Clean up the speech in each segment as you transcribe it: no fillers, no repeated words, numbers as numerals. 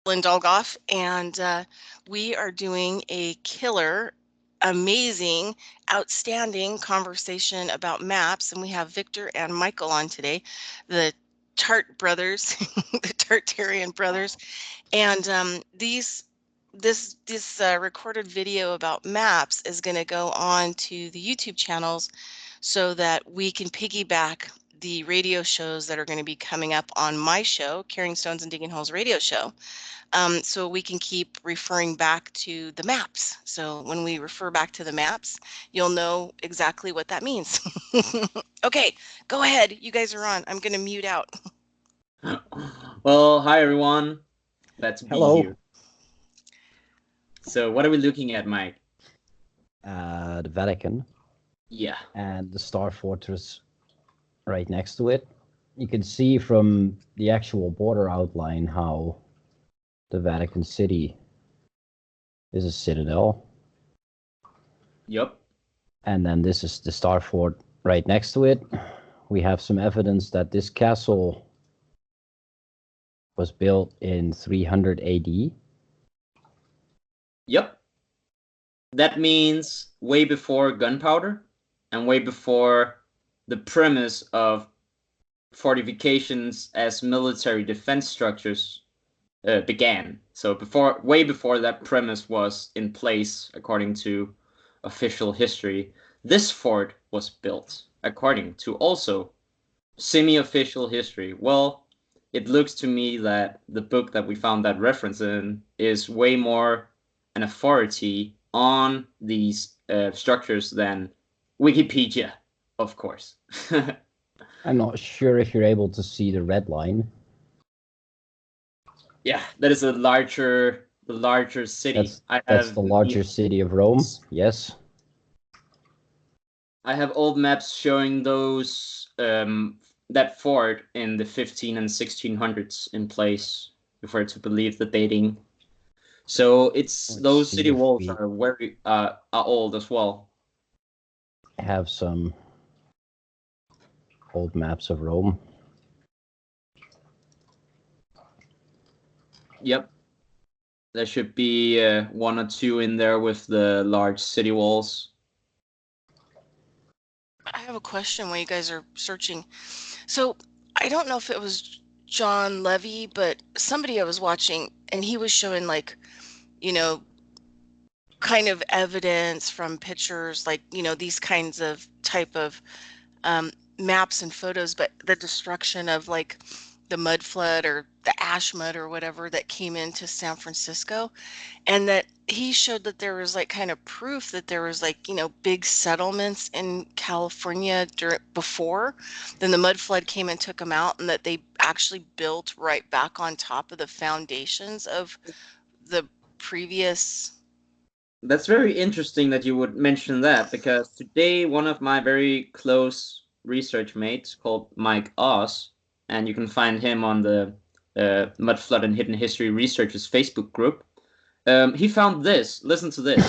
Lynn, and we are doing a killer, amazing, outstanding conversation about maps. And we have Victor and Michael on today, the Tart brothers, the Tartarian brothers. And this recorded video about maps is going to go on to the YouTube channels so that we can piggyback the radio shows that are going to be coming up on my show, Carrying Stones and Digging Holes radio show. So we can keep referring back to the maps. So when we refer back to the maps, you'll know exactly what that means. Okay, go ahead. You guys are on. I'm going to mute out. Well, hi everyone. Glad to be Hello. here. So, what are we looking at, Mike? The Vatican Yeah. and the Star Fortress right next to it. You can see from the actual border outline how the Vatican City is a citadel. Yep. And then this is the Star Fort right next to it. We have some evidence that this castle was built in 300 AD. Yep. That means way before gunpowder and way before the premise of fortifications as military defense structures began. So way before that premise was in place, according to official history, this fort was built according to also semi-official history. Well, it looks to me that the book that we found that reference in is way more an authority on these structures than Wikipedia, of course. I'm not sure if you're able to see the red line. Yeah, that is the larger city. That's the larger city of Rome. Yes. I have old maps showing those that fort in the 15 and 1600s in place, if we're to believe the dating. So those city walls are very are old as well. I have some old maps of Rome. Yep. There should be one or two in there with the large city walls. I have a question while you guys are searching. So I don't know if it was John Levy, but somebody I was watching, and he was showing like, kind of evidence from pictures, like, these kinds of type of maps and photos, but the destruction of like the mud flood or the ash mud or whatever that came into San Francisco, and that he showed that there was like kind of proof that there was like, big settlements in California before then the mud flood came and took them out, and that they actually built right back on top of the foundations of the previous. That's very interesting that you would mention that, because today one of my very close research mates called Mike Oz, and you can find him on the Mud Flood and Hidden History Researchers Facebook group. He found this. Listen to this.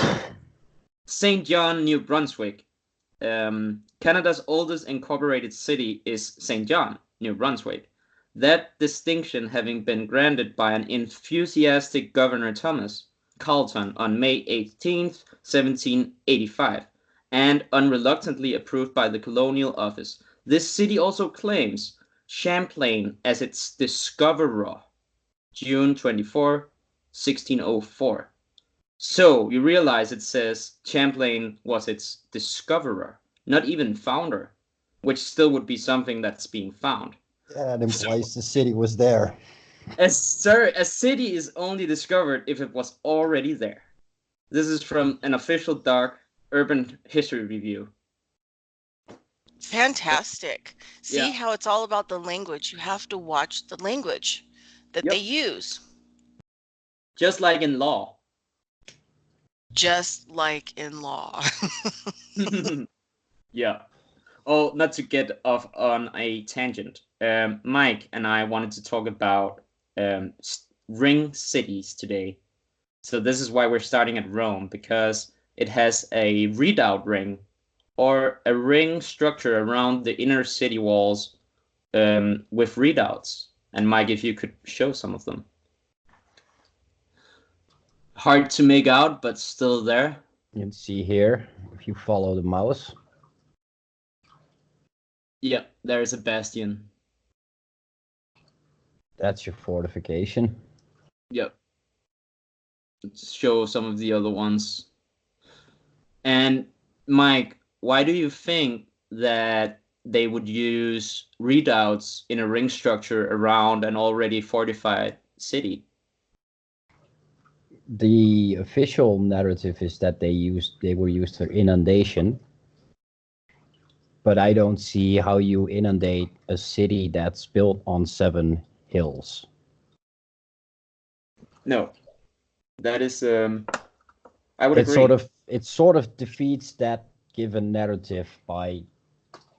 St. John, New Brunswick. Canada's oldest incorporated city is St. John, New Brunswick. That distinction having been granted by an enthusiastic Governor Thomas Carleton on May 18th, 1785, and unreluctantly approved by the Colonial Office. This city also claims Champlain as its discoverer, June 24, 1604. So you realize it says Champlain was its discoverer, not even founder, which still would be something that's being found. That implies the city was there. A city is only discovered if it was already there. This is from an official dark urban history review. Fantastic. See Yeah. how it's all about the language. You have to watch the language that they use. Just like in law. Just like in law. Yeah. Oh, not to get off on a tangent. Mike and I wanted to talk about ring cities today. So this is why we're starting at Rome, because it has a redoubt ring, or a ring structure around the inner city walls with redoubts. And Mike, if you could show some of them. hard to make out, but still there. You can see here, if you follow the mouse. Yep, there's a bastion. That's your fortification. Yep. Let's show some of the other ones. And Mike, why do you think that they would use redoubts in a ring structure around an already fortified city? The official narrative is that they were used for inundation, but I don't see how you inundate a city that's built on 7 hills. No, that is I would agree. It sort of defeats that given narrative by,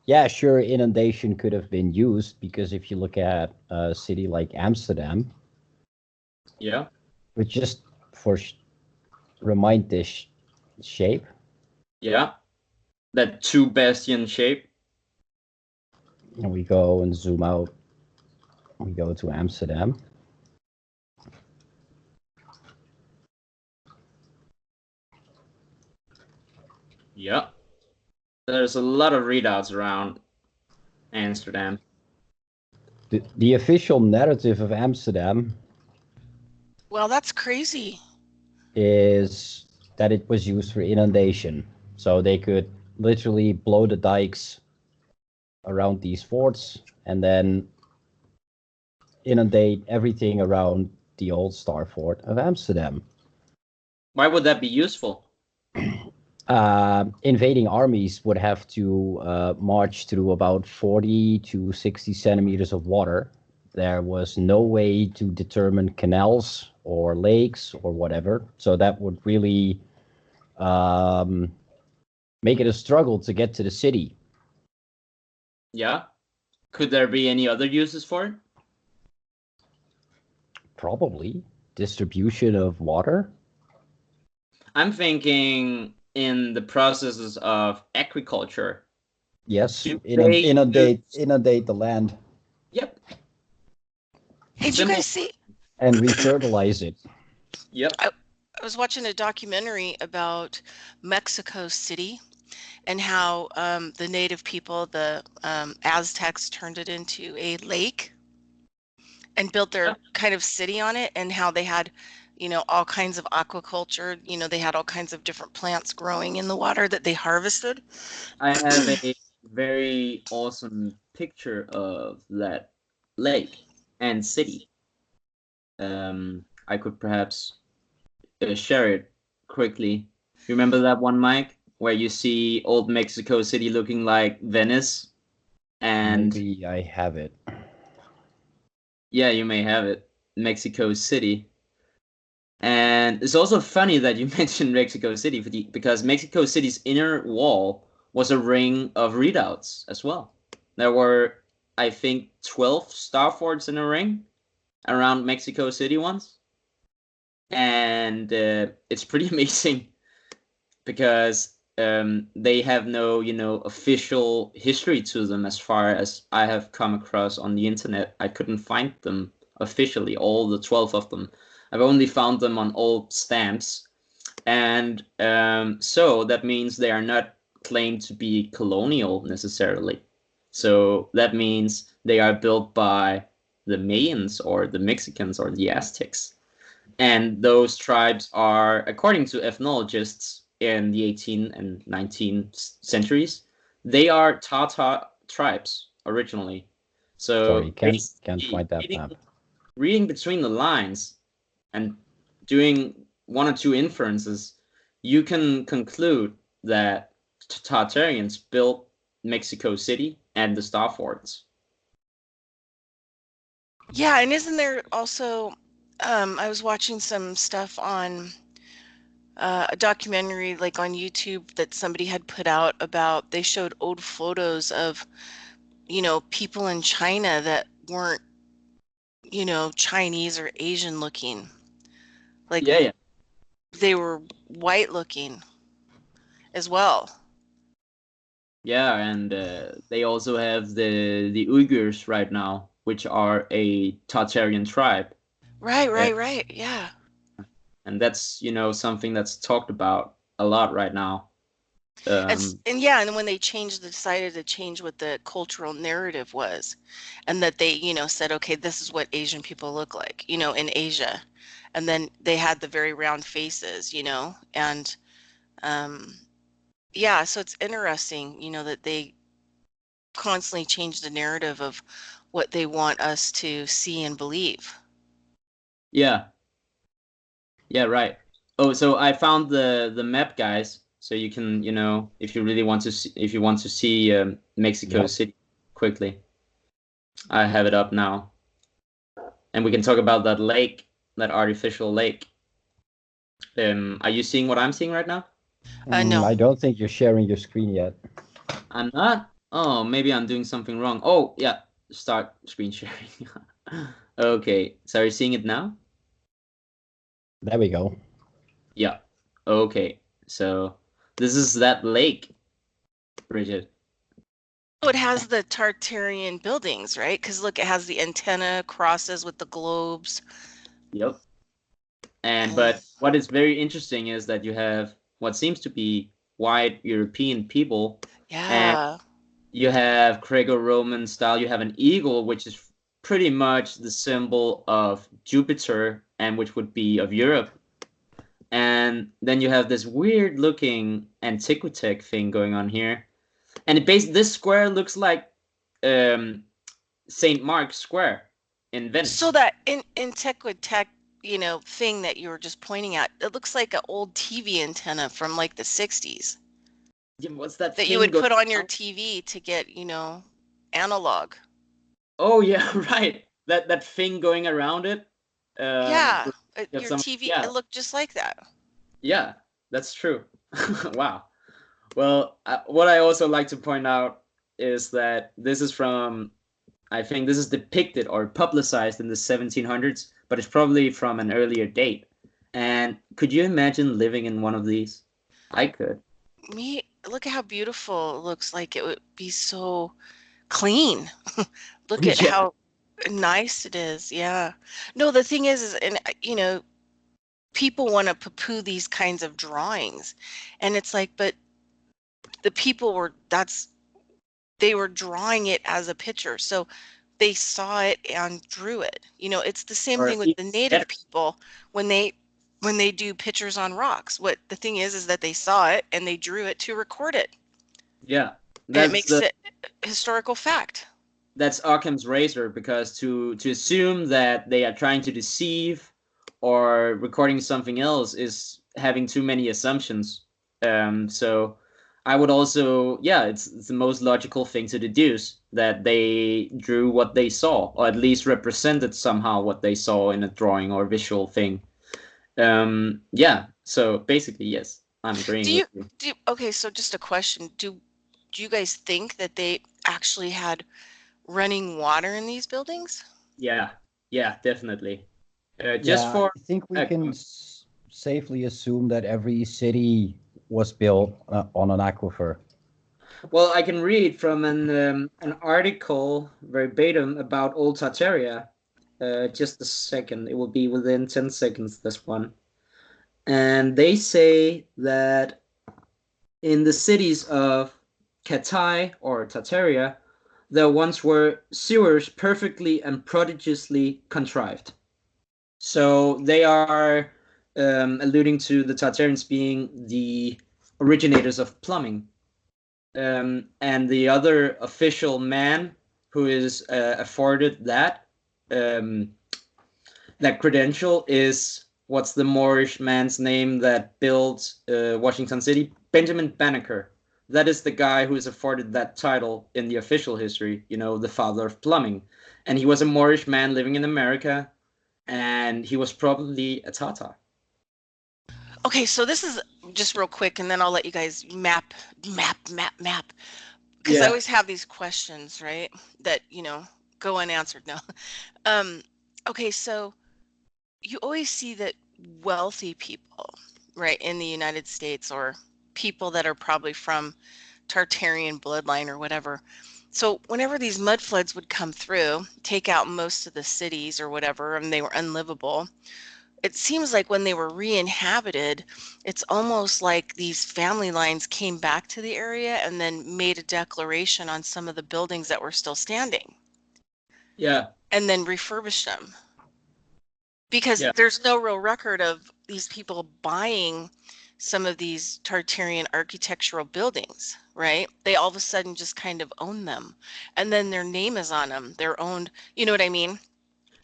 yeah, sure, inundation could have been used, because if you look at a city like Amsterdam, Yeah. which just for remind this shape. Yeah. That 2 bastion shape. And we go and zoom out. We go to Amsterdam. Yeah. There's a lot of readouts around Amsterdam. The official narrative of Amsterdam, Well, that's crazy. is that it was used for inundation. So they could literally blow the dikes around these forts and then inundate everything around the old Starfort of Amsterdam. Why would that be useful? Invading armies would have to march through about 40 to 60 centimeters of water. There was no way to determine canals or lakes or whatever. So that would really make it a struggle to get to the city. Yeah. Could there be any other uses for it? Probably. Distribution of water. I'm thinking in the processes of agriculture. Yes, inundate the land. Yep. Hey, did you guys see? And refertilize it. Yep. I was watching a documentary about Mexico City and how the native people, the Aztecs, turned it into a lake and built their kind of city on it, and how they had, all kinds of aquaculture. They had all kinds of different plants growing in the water that they harvested. I have a very awesome picture of that lake and city. I could perhaps share it quickly. Remember that one, Mike, where you see old Mexico City looking like Venice? And maybe I have it. Yeah, you may have it. Mexico City. And it's also funny that you mentioned Mexico City because Mexico City's inner wall was a ring of redoubts as well. There were, I think, 12 Starforts in a ring around Mexico City once. And it's pretty amazing because they have no, official history to them as far as I have come across on the internet. I couldn't find them officially, all the 12 of them. I've only found them on old stamps. And so that means they are not claimed to be colonial necessarily. So that means they are built by the Mayans or the Mexicans or the Aztecs. And those tribes are, according to ethnologists in the 18th and 19th centuries, they are Tatar tribes originally. So sorry, can't find that map. Reading between the lines and doing one or two inferences, you can conclude that Tartarians built Mexico City and the Starforts. Yeah, and isn't there also, I was watching some stuff on a documentary like on YouTube that somebody had put out about, they showed old photos of, people in China that weren't, Chinese or Asian looking. Like, yeah. they were white looking as well. Yeah, and they also have the Uyghurs right now, which are a Tartarian tribe. Right, yeah. and that's something that's talked about a lot right now. And yeah, and when they decided to change what the cultural narrative was, and that they, said, okay, this is what Asian people look like, in Asia. And then they had the very round faces, and um, yeah, so it's interesting, that they constantly change the narrative of what they want us to see and believe. Yeah, yeah, right. Oh, so I found the map, guys. So you can, if you really want to see, if you want to see Mexico Yep. City quickly, I have it up now, and we can talk about that lake, that artificial lake. Are you seeing what I'm seeing right now? No. I don't think you're sharing your screen yet. I'm not. Oh, maybe I'm doing something wrong. Oh, yeah. Start screen sharing. Okay. So are you seeing it now? There we go. Yeah. Okay. So this is that lake, Bridget. Oh, it has the Tartarian buildings, right? Because look, it has the antenna crosses with the globes. Yep. And And but what is very interesting is that you have what seems to be white European people, and yeah. you have Greco-Roman style. You have an eagle, which is pretty much the symbol of Jupiter, and which would be of Europe. And then you have this weird looking antiquitech thing going on here, and this square looks like St. Mark's Square in So Venice. that in tech, thing that you were just pointing at, it looks like an old TV antenna from like the 60s Yeah, what's that that you thing would going put on your on? TV to get, analog. Oh yeah, right. That thing going around it. Yeah, You have your some. TV, it Yeah, looked just like that. yeah, that's true. Wow. Well, what I also like to point out is that this is from, I think this is depicted or publicized in the 1700s, but it's probably from an earlier date. And could you imagine living in one of these? I could. Look at how beautiful it looks like. It would be so clean. Look at Yeah. how nice it is. Yeah. No, the thing is, and people want to poo-poo these kinds of drawings. And it's like, but the people were, they were drawing it as a picture. So they saw it and drew it. It's the same Or thing with even the native better. people when they do pictures on rocks. What the thing is that they saw it and they drew it to record it. Yeah. And it That's makes the it historical fact. that's Occam's razor, because to assume that they are trying to deceive or recording something else is having too many assumptions. So I would also, yeah, it's the most logical thing to deduce that they drew what they saw, or at least represented somehow what they saw in a drawing or visual thing. Yeah, so basically, yes, I'm Do agreeing with you you. okay, so just a question. Do you guys think that they actually had running water in these buildings? Yeah, yeah, definitely. Just Yeah, for I think we uh, can safely assume that every city was built on an aquifer. well, I can read from an article verbatim about Old Tartaria. Just a second. It will be within 10 seconds, this one. And they say that in the cities of Katai or Tartaria, there once were sewers perfectly and prodigiously contrived. So they are alluding to the Tartarians being the originators of plumbing. And the other official man who is afforded um, that credential is, what's the Moorish man's name that built Washington City? Benjamin Banneker. That is the guy who is afforded that title in the official history, the father of plumbing. And he was a Moorish man living in America, and he was probably a Tatar. Okay, so this is just real quick, and then I'll let you guys map. Because I Yeah. always have these questions, right? That, go unanswered. No. Um, okay, so you always see that wealthy people, right, in the United States or people that are probably from Tartarian bloodline or whatever. So whenever these mud floods would come through, take out most of the cities or whatever, and they were unlivable, it seems like when they were re-inhabited, it's almost like these family lines came back to the area and then made a declaration on some of the buildings that were still standing Yeah, and then refurbished them. Because yeah. there's no real record of these people buying some of these Tartarian architectural buildings, right? They all of a sudden just kind of own them, and then their name is on them. They're owned, you know what I mean?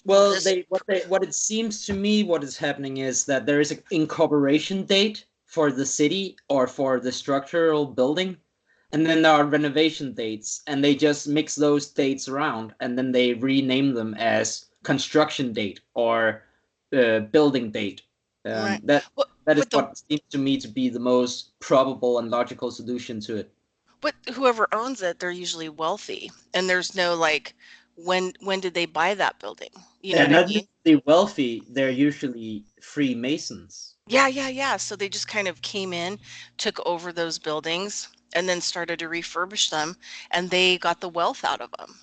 Well, This, what it seems to me what is happening is that there is an incorporation date for the city or for the structural building, and then there are renovation dates, and they just mix those dates around, and then they rename them as construction date or building date. right. What, That is but the what seems to me to be the most probable and logical solution to it. but whoever owns it, they're usually wealthy, and there's no like when did they buy that building? You know They're what I not mean? usually wealthy; they're usually Freemasons. Yeah, yeah, yeah. So they just kind of came in, took over those buildings, and then started to refurbish them, and they got the wealth out of them.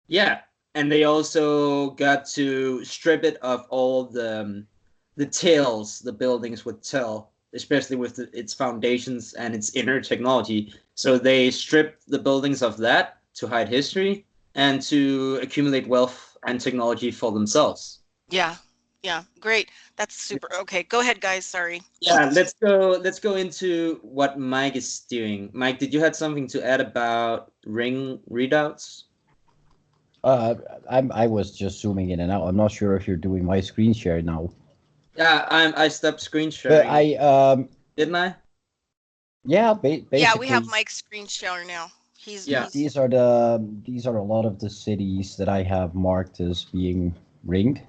Yeah, and they also got to strip it of all the tales the buildings would tell, especially with its foundations and its inner technology. So they stripped the buildings of that to hide history and to accumulate wealth and technology for themselves. Yeah, yeah, great. That's super. Okay, go ahead, guys. Sorry. Yeah, let's go into what Mike is doing. Mike, did you have something to add about ring readouts? Uh, I was just zooming in and out. I'm not sure if you're doing my screen share now, Yeah, I stopped screen but sharing, I didn't I? yeah, Yeah, we have basically Mike's screen share now. He's Yeah. he's these are a lot of the cities that I have marked as being ringed.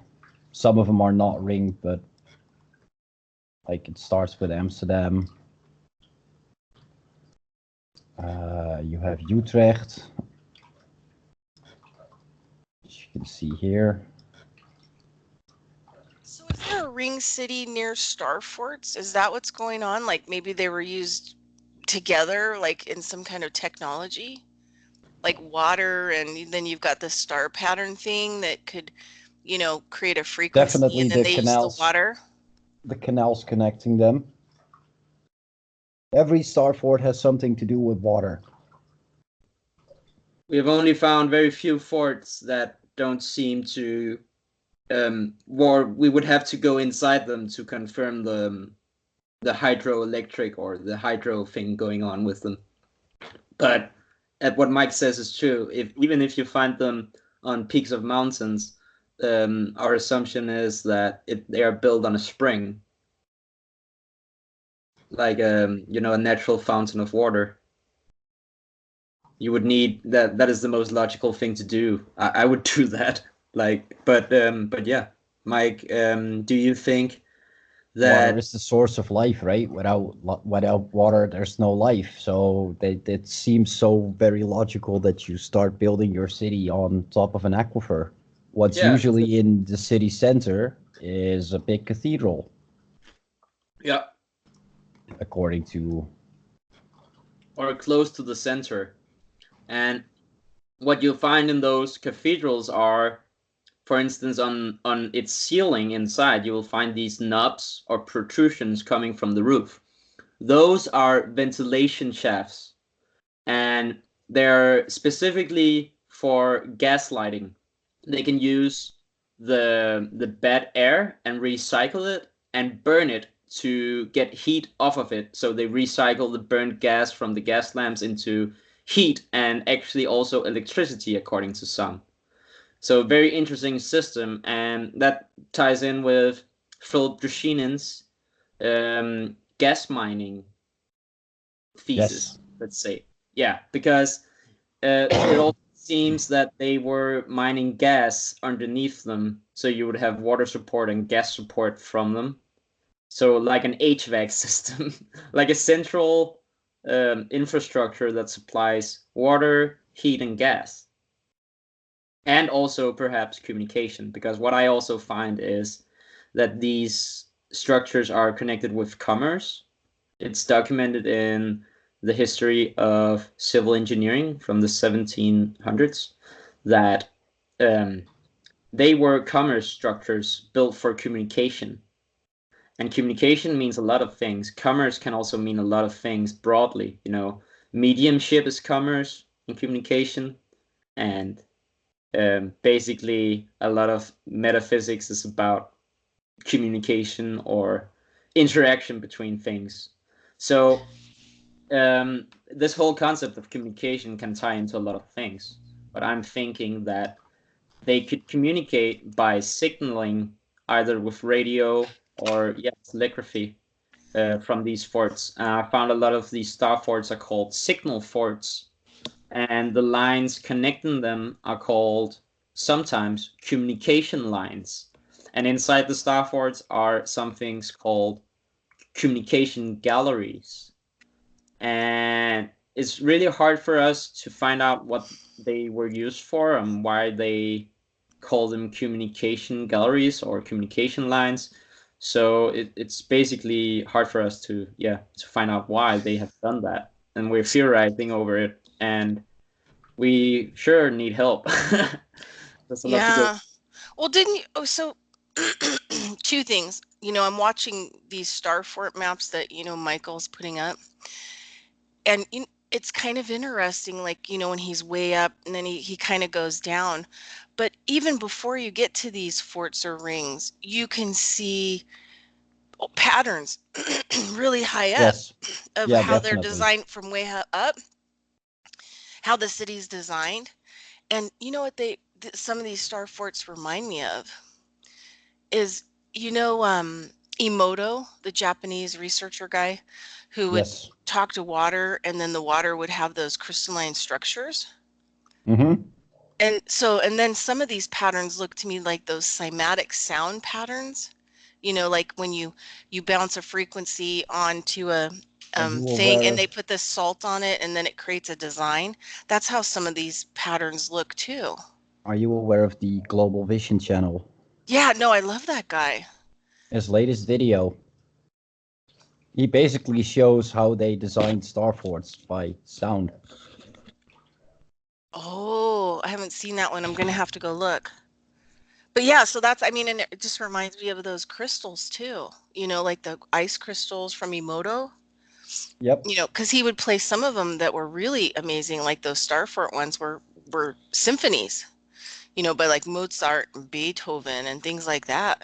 Some of them are not ringed, but like it starts with Amsterdam. You have Utrecht, as you can see here. So is there a ring city near Starforts? Is that what's going on? Like maybe they were used together, like in some kind of technology, like water, and then you've got the star pattern thing that could, create a frequency, Definitely and then they use the water. the canals connecting them. Every star fort has something to do with water. We have only found very few forts that don't seem to, or we would have to go inside them to confirm the hydroelectric or the hydro thing going on with them. But at what Mike says is true. If even if you find them on peaks of mountains, our assumption is that they are built on a spring, like a natural fountain of water. You would need that. That is the most logical thing to do. I would do that. But yeah, Mike, do you think Water that? is the source of life, right? Without water, there's no life. So it seems so very logical that you start building your city on top of an aquifer. What's Yeah, usually in the city center is a big cathedral, yeah, according to or close to the center. And what you'll find in those cathedrals are, for instance, on its ceiling inside, you will find these knobs or protrusions coming from the roof. Those are ventilation shafts, and they're specifically for gas lighting. They can use the bad air and recycle it and burn it to get heat off of it. So they recycle the burnt gas from the gas lamps into heat and actually also electricity, according to some. So very interesting system, and that ties in with Philip Drushinin's gas mining yes, thesis, let's say. Yeah, because it all seems that they were mining gas underneath them, so you would have water support and gas support from them. So like an HVAC system, like a central infrastructure that supplies water, heat, and gas, and also perhaps communication. Because what I also find is that these structures are connected with commerce. It's documented in the history of civil engineering from the 1700s that um, they were commerce structures built for communication. And communication means a lot of things. Commerce can also mean a lot of things broadly. Mediumship is commerce in communication, and basically a lot of metaphysics is about communication or interaction between things. So this whole concept of communication can tie into a lot of things, but I'm thinking that they could communicate by signaling either with radio or telegraphy from these forts. I found a lot of these star forts are called signal forts, and the lines connecting them are called sometimes communication lines. And inside the star forts are some things called communication galleries. And it's really hard for us to find out what they were used for and why they call them communication galleries or communication lines. So it's basically hard for us to find out why they have done that. And we're theorizing over it, and we sure need help. There's a lot to go. Yeah. Well, didn't you? Oh, so two things. I'm watching these Starfort maps that, Michael's putting up. And it's kind of interesting, like, when he's way up and then he kind of goes down. But even before you get to these forts or rings, you can see patterns really high up Yes. of Yeah, how they're definitely. designed from way up, how the city's designed. And you know what some of these star forts remind me of is, Emoto, the Japanese researcher guy who would Yes. talk to water and then the water would have those crystalline structures. Mm-hmm. And then some of these patterns look to me like those cymatic sound patterns, like when you bounce a frequency onto a Are you thing and aware? they put this salt on it and then it creates a design. That's how some of these patterns look too. Are you aware of the Global Vision channel? Yeah, no, I love that guy. His latest video, he basically shows how they designed star forts by sound. Oh, I haven't seen that one. I'm gonna have to go look. But yeah, so I mean, and it just reminds me of those crystals too, like the ice crystals from Emoto. Yep. Because he would play some of them that were really amazing, like those Starfort ones were symphonies, by like Mozart and Beethoven and things like that,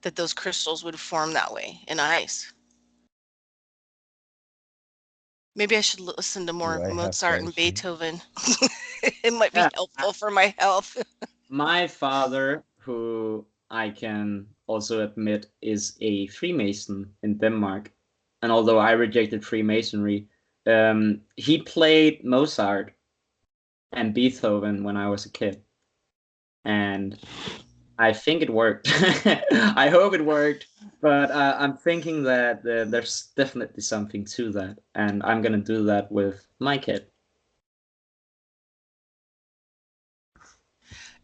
that those crystals would form that way in ice. Maybe I should listen to Do more I have Mozart and those here? Beethoven. It might be Yeah, helpful for my health. my father, who I can also admit is a Freemason in Denmark, and although I rejected Freemasonry, he played Mozart and Beethoven when I was a kid, and I think it worked. I hope it worked, but I'm thinking that there's definitely something to that, and I'm gonna do that with my kid.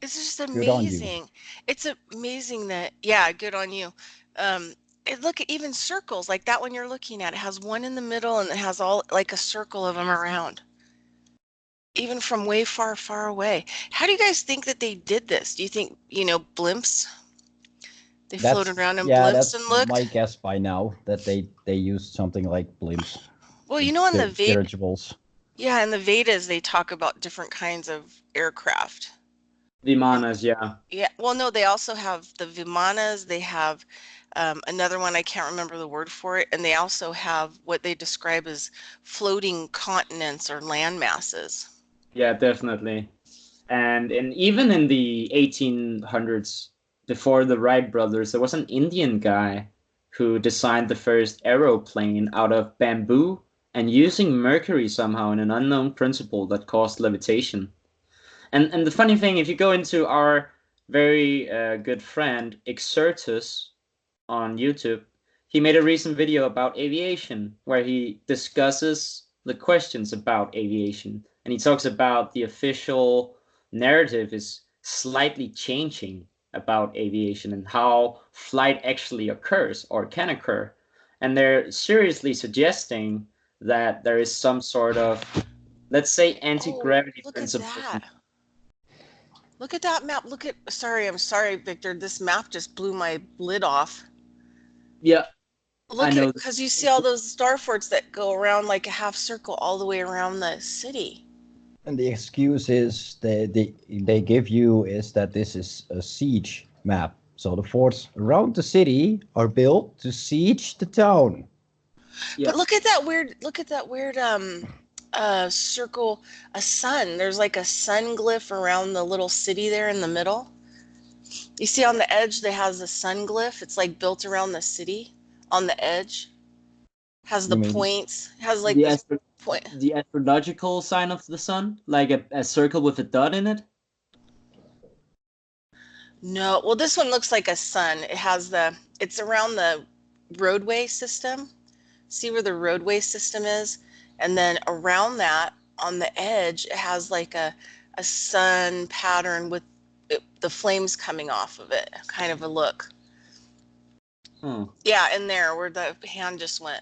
It's just Good on you. amazing. It's amazing that, yeah, good on you. Look at even circles like that one you're looking at. It has one in the middle and it has all like a circle of them around, even from way far, far away. How do you guys think that they did this? Do you think, blimps? They That's floated around in yeah, blimps that's and my looked? guess by now that they used something like blimps, Well, the in the dirigibles. yeah, in the Vedas, they talk about different kinds of aircraft. And Vimanas, yeah. yeah, well, no, they also have the Vimanas. They have another one, I can't remember the word for it. And they also have what they describe as floating continents or land masses. Yeah, definitely. And even in the 1800s, before the Wright brothers, there was an Indian guy who designed the first aeroplane out of bamboo and using mercury somehow in an unknown principle that caused levitation. And the funny thing, if you go into our very good friend Exertus on YouTube, he made a recent video about aviation where he discusses the questions about aviation. And he talks about the official narrative is slightly changing about aviation and how flight actually occurs or can occur. And they're seriously suggesting that there is some sort of, let's say, Oh, anti-gravity look at principle. that. Look at that map. I'm sorry, Victor. This map just blew my lid off. Yeah, I Look at know. it, because you see all those star forts that go around like a half circle all the way around the city. And the excuse is they give you is that this is a siege map. So the forts around the city are built to siege the town. Yeah. But look at that weird circle, a sun. There's like a sun glyph around the little city there in the middle. You see on the edge they has a sun glyph. It's like built around the city on the edge. Has the You mean points. Has like The this astro point. the astrological sign of the sun, like a circle with a dot in it. No, well this one looks like a sun. It's around the roadway system. See where the roadway system is? And then around that on the edge it has like a sun pattern with the flames coming off of it. Kind of a look. Hmm. Yeah, in there where the hand just went.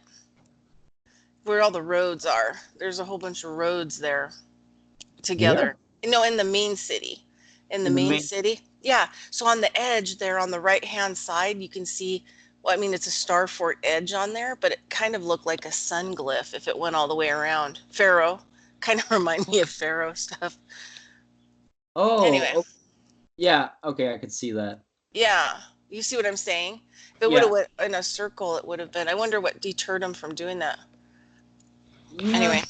Where all the roads are. There's a whole bunch of roads there here? together. No, in the main city. In the In the main main. city. Yeah. So on the edge there on the right hand side, you can see, well, I mean, it's a star fort edge on there, but it kind of looked like a sun glyph if it went all the way around. Pharaoh. Kind of remind me of Pharaoh stuff. Anyway, Oh, yeah. Okay, I could see that. yeah. You see what I'm saying? If it would have Yeah. went in a circle, it would have been. I wonder what deterred him from doing that. Yeah. Anyway,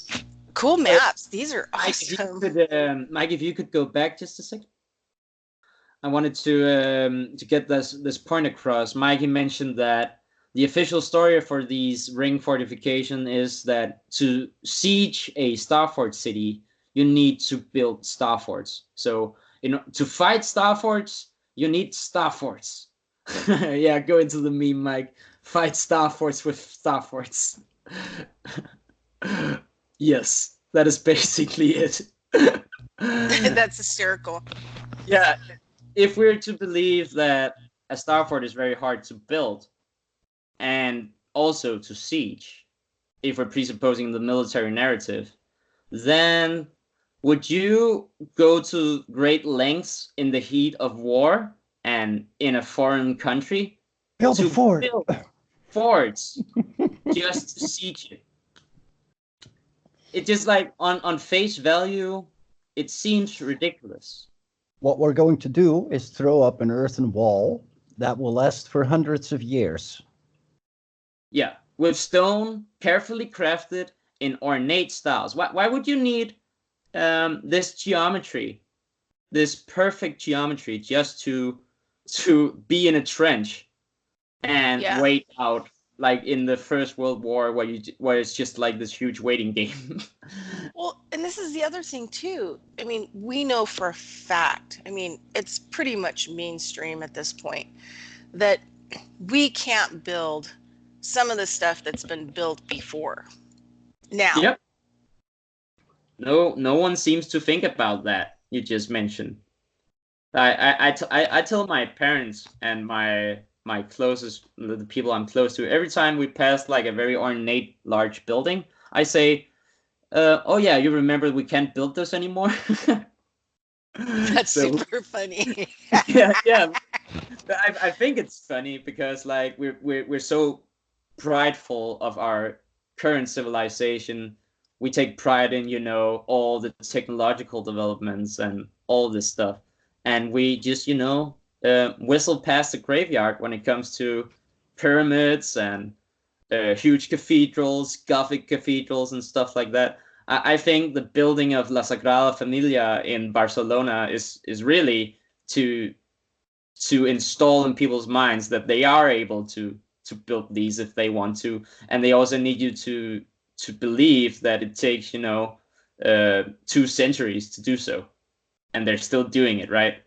cool Uh, maps. These are Mike, if you awesome. could, Mike, if you could go back just a second. I wanted to get this point across. Mikey mentioned that the official story for these ring fortification is that to siege a Starfort city, you need to build Starforts. So, to fight Starforts, you need Starforts. Yeah, go into the meme, Mike. Fight Starforts with Starforts. Yes, that is basically it. That's hysterical. Yeah, if we're to believe that a Starfort is very hard to build and also to siege, if we're presupposing the military narrative, then would you go to great lengths in the heat of war and in a foreign country Build a to fort. build forts just to siege it? It just like on face value, it seems ridiculous. What we're going to do is throw up an earthen wall that will last for hundreds of years. Yeah, with stone carefully crafted in ornate styles. Why would you need this geometry, this perfect geometry, just to be in a trench and Yeah. wait out like in the First World War, where it's just like this huge waiting game. Well, and this is the other thing too. I mean, we know for a fact, I mean, it's pretty much mainstream at this point that we can't build some of the stuff that's been built before. Now, Yep. No one seems to think about that you just mentioned. I tell my parents and my closest, the people I'm close to, every time we pass like a very ornate large building, I say, oh yeah, you remember we can't build this anymore. that's So super funny. yeah, I think it's funny because like we're so prideful of our current civilization. We take pride in, all the technological developments and all this stuff, and we just, whistle past the graveyard when it comes to pyramids and huge cathedrals, Gothic cathedrals, and stuff like that. I think the building of La Sagrada Familia in Barcelona is really to install in people's minds that they are able to build these if they want to, and they also need you to believe that it takes 2 centuries to do so, and they're still doing it, right?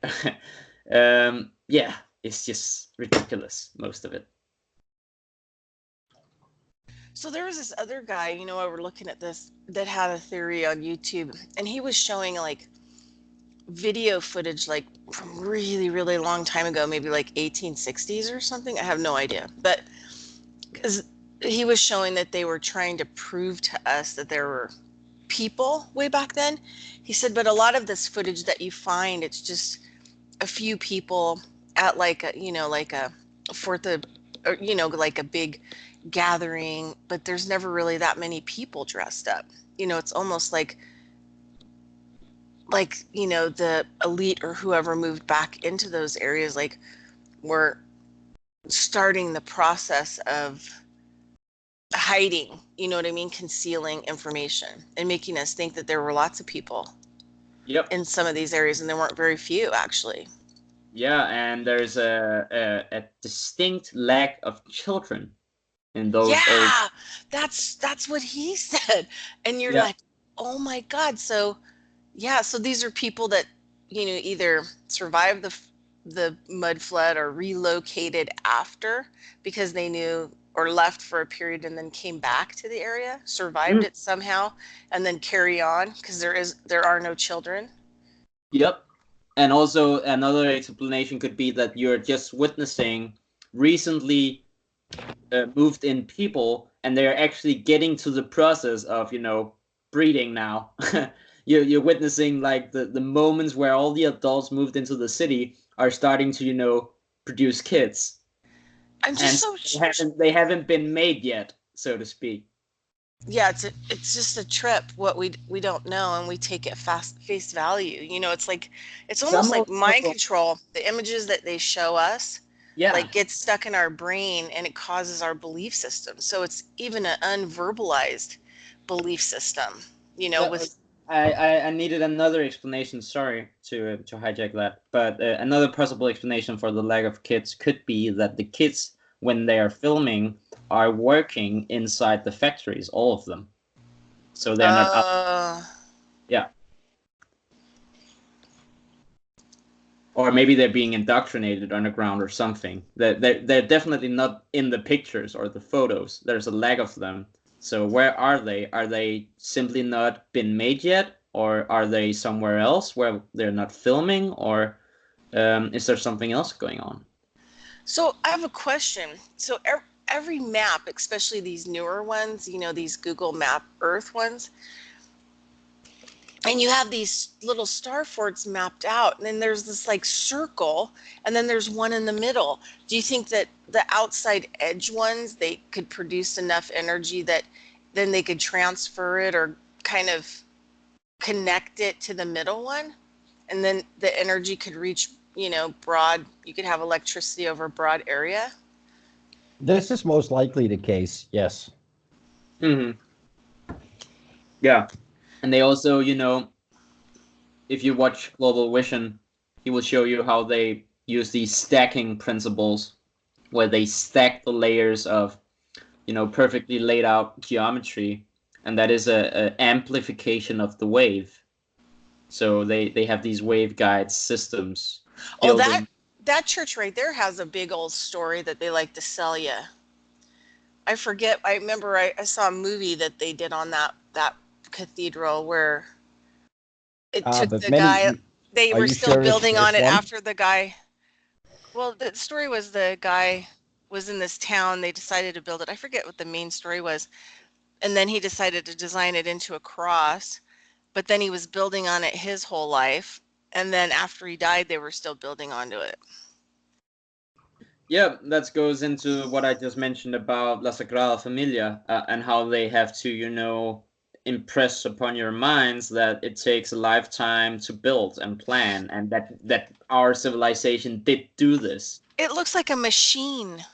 Yeah, it's just ridiculous, most of it. So there was this other guy, I were looking at this that had a theory on YouTube, and he was showing like video footage like from really, really long time ago, maybe like 1860s or something. I have no idea. But because he was showing that they were trying to prove to us that there were people way back then. He said, but a lot of this footage that you find, it's just a few people at like a, like a Fourth of or like a big gathering, but there's never really that many people dressed up. It's almost like the elite or whoever moved back into those areas, like we're starting the process of hiding, you know what I mean, concealing information and making us think that there were lots of people Yep. in some of these areas, and there weren't very few actually. Yeah, and there's a distinct lack of children in those areas. Yeah, that's what he said. And you're Yeah. like, oh my God. So yeah, so these are people that, either survived the mud flood or relocated after because they knew, or left for a period and then came back to the area, survived Mm. it somehow, and then carry on because there are no children. Yep. And also another explanation could be that you're just witnessing recently moved in people, and they're actually getting to the process of breeding now. You're witnessing like the moments where all the adults moved into the city are starting to produce kids, I'm just and so they haven't been made yet, so to speak. yeah, it's just a trip what we don't know, and we take it fast face value. It's almost Some like mind also, control. The images that they show us yeah. like get stuck in our brain, and it causes our belief system. So it's even an unverbalized belief system, That, with I needed another explanation. Sorry to hijack that, but another possible explanation for the lack of kids could be that the kids, when they are filming, are working inside the factories, all of them. So they're not out. uh Yeah, or maybe they're being indoctrinated underground or something. They're definitely not in the pictures or the photos. There's a lack of them. So where are they? Are they simply not been made yet, or are they somewhere else where they're not filming, or is there something else going on? so I have a question. So every map, especially these newer ones, these Google Map Earth ones, and you have these little star forts mapped out, and then there's this like circle, and then there's one in the middle. Do you think that the outside edge ones, they could produce enough energy that then they could transfer it or kind of connect it to the middle one, and then the energy could reach, broad, you could have electricity over a broad area? This is most likely the case, yes. Hmm. Yeah, and they also, if you watch Global Vision, he will show you how they use these stacking principles, where they stack the layers of perfectly laid out geometry, and that is a amplification of the wave. So they have these waveguide systems Oh, built that in. that church right there has a big old story that they like to sell you. I forget. I remember I saw a movie that they did on that cathedral where it took But the guy. many, They are were you still sure it's building this on it one? after the guy. Well, the story was the guy was in this town. They decided to build it. I forget what the main story was. And then he decided to design it into a cross. But then he was building on it his whole life. And then after he died, they were still building onto it. Yeah, that goes into what I just mentioned about La Sagrada Familia, and how they have to, impress upon your minds that it takes a lifetime to build and plan, and that our civilization did do this. It looks like a machine.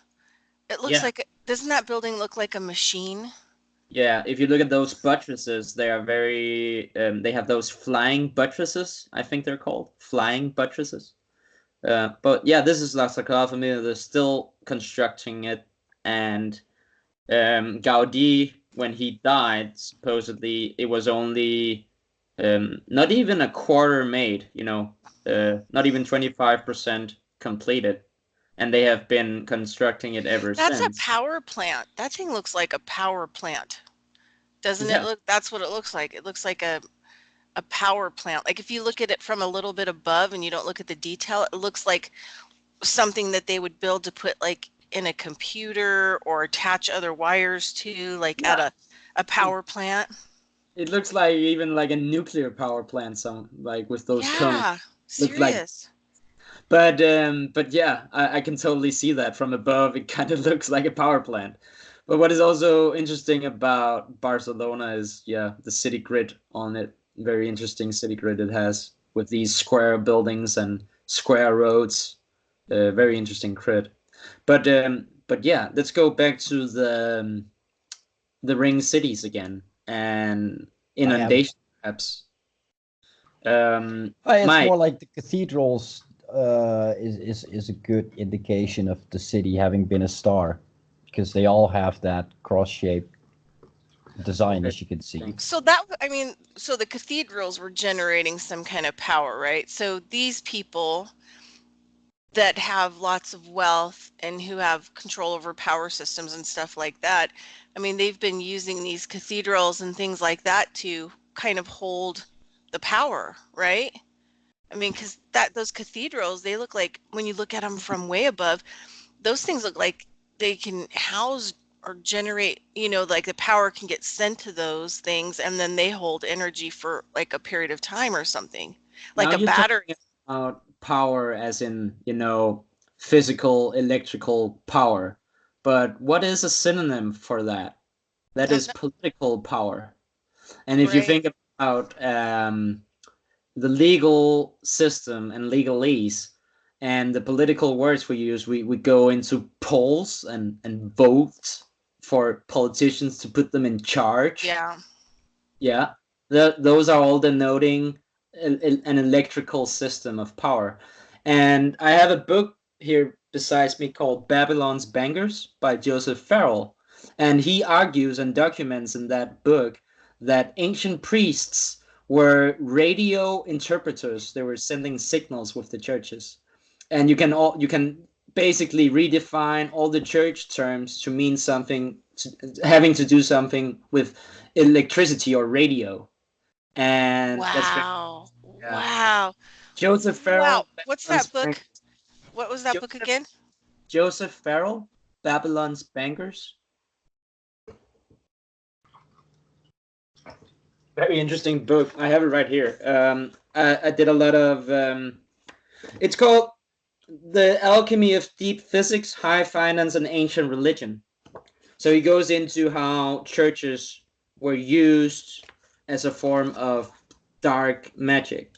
It looks Yeah. like, doesn't that building look like a machine? Yeah, if you look at those buttresses, they are they have those flying buttresses, I think they're called. Flying buttresses. But yeah, this is La Sagrada Familia. They're still constructing it. And Gaudi, when he died, supposedly it was only not even a quarter made, not even 25% completed. And they have been constructing it ever That's a since. power plant. That thing looks like a power plant. Doesn't it Yeah. look? That's what it looks like. It looks like a power plant. Like if you look at it from a little bit above and you don't look at the detail, it looks like something that they would build to put like in a computer or attach other wires to, like at Yeah. a power plant. It looks like even like a nuclear power plant, some like with those cones. Yeah, Looks like, serious. But yeah, I can totally see that from above. It kind of looks like a power plant. But what is also interesting about Barcelona is, yeah, the city grid on it. Very interesting city grid it has with these square buildings and square roads. Very interesting grid. But yeah, let's go back to the ring cities again and I have. inundation perhaps. It's Mike, more like the cathedrals is a good indication of the city having been a star, because they all have that cross-shaped design, okay. as you can see. So that, I mean, so the cathedrals were generating some kind of power, right? So these people that have lots of wealth and who have control over power systems and stuff like that, I mean, they've been using these cathedrals and things like that to kind of hold the power, right? I mean, because those cathedrals, they look like, when you look at them from way above, those things look like they can house or generate, like the power can get sent to those things and then they hold energy for like a period of time or something, Now like a you're battery. talking about power as in, physical, electrical power. But what is a synonym for that? That is political power. And if you Right. think about the legal system and legalese and the political words we use, we go into polls and vote for politicians to put them in charge. Yeah. Yeah, those are all denoting an electrical system of power. And I have a book here besides me called Babylon's Bangers by Joseph Farrell. And he argues and documents in that book that ancient priests were radio interpreters. They were sending signals with the churches. And you can basically redefine all the church terms to mean something having to do something with electricity or radio, and that's very, Wow. yeah. Wow. Joseph Wow. Farrell, What's Babylon's that book? Bankers. What was that book Joseph again? Joseph Farrell, Babylon's Bankers. Very interesting book. I have it right here. I did a lot of. It's called The Alchemy of Deep Physics, High Finance, and Ancient Religion. So he goes into how churches were used as a form of dark magic.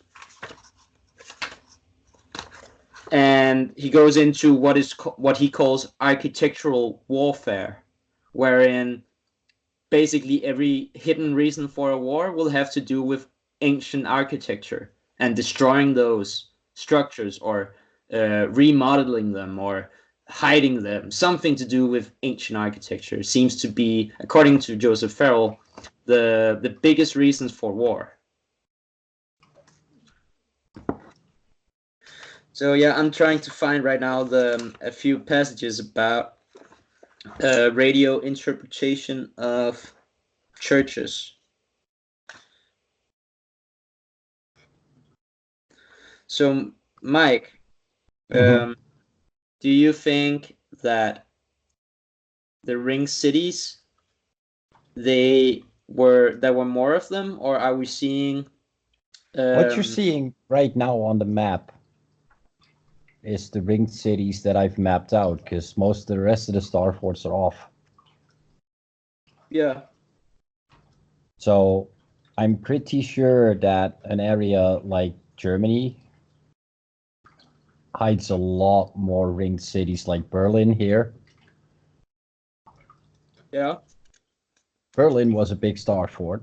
And he goes into what he calls architectural warfare, wherein basically every hidden reason for a war will have to do with ancient architecture and destroying those structures or remodeling them or hiding them. Something to do with ancient architecture seems to be, according to Joseph Farrell, the biggest reasons for war. So yeah, I'm trying to find right now a few passages about radio interpretation of churches. So, Mike, Mhm. do you think that the ring cities there were more of them, or are we seeing? What you're Um, seeing right now on the map is the ringed cities that I've mapped out, because most of the rest of the Starforts are off. yeah, So I'm pretty sure that an area like Germany hides a lot more ringed cities, like Berlin here. yeah, Berlin was a big Starfort.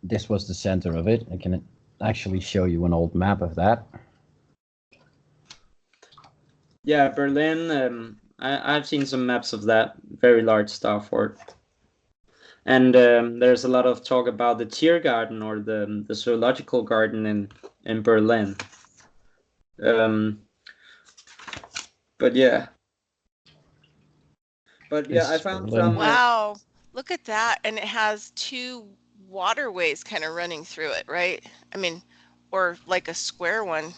This was the center of it. I can actually show you an old map of that. yeah. Berlin. I've seen some maps of that very large Starfort. And there's a lot of talk about the Tiergarten or the zoological garden in Berlin. Um, but yeah, This I is found Berlin. some. Wow. Look at that. And it has two waterways kind of running through it, right? I mean, or like a square one.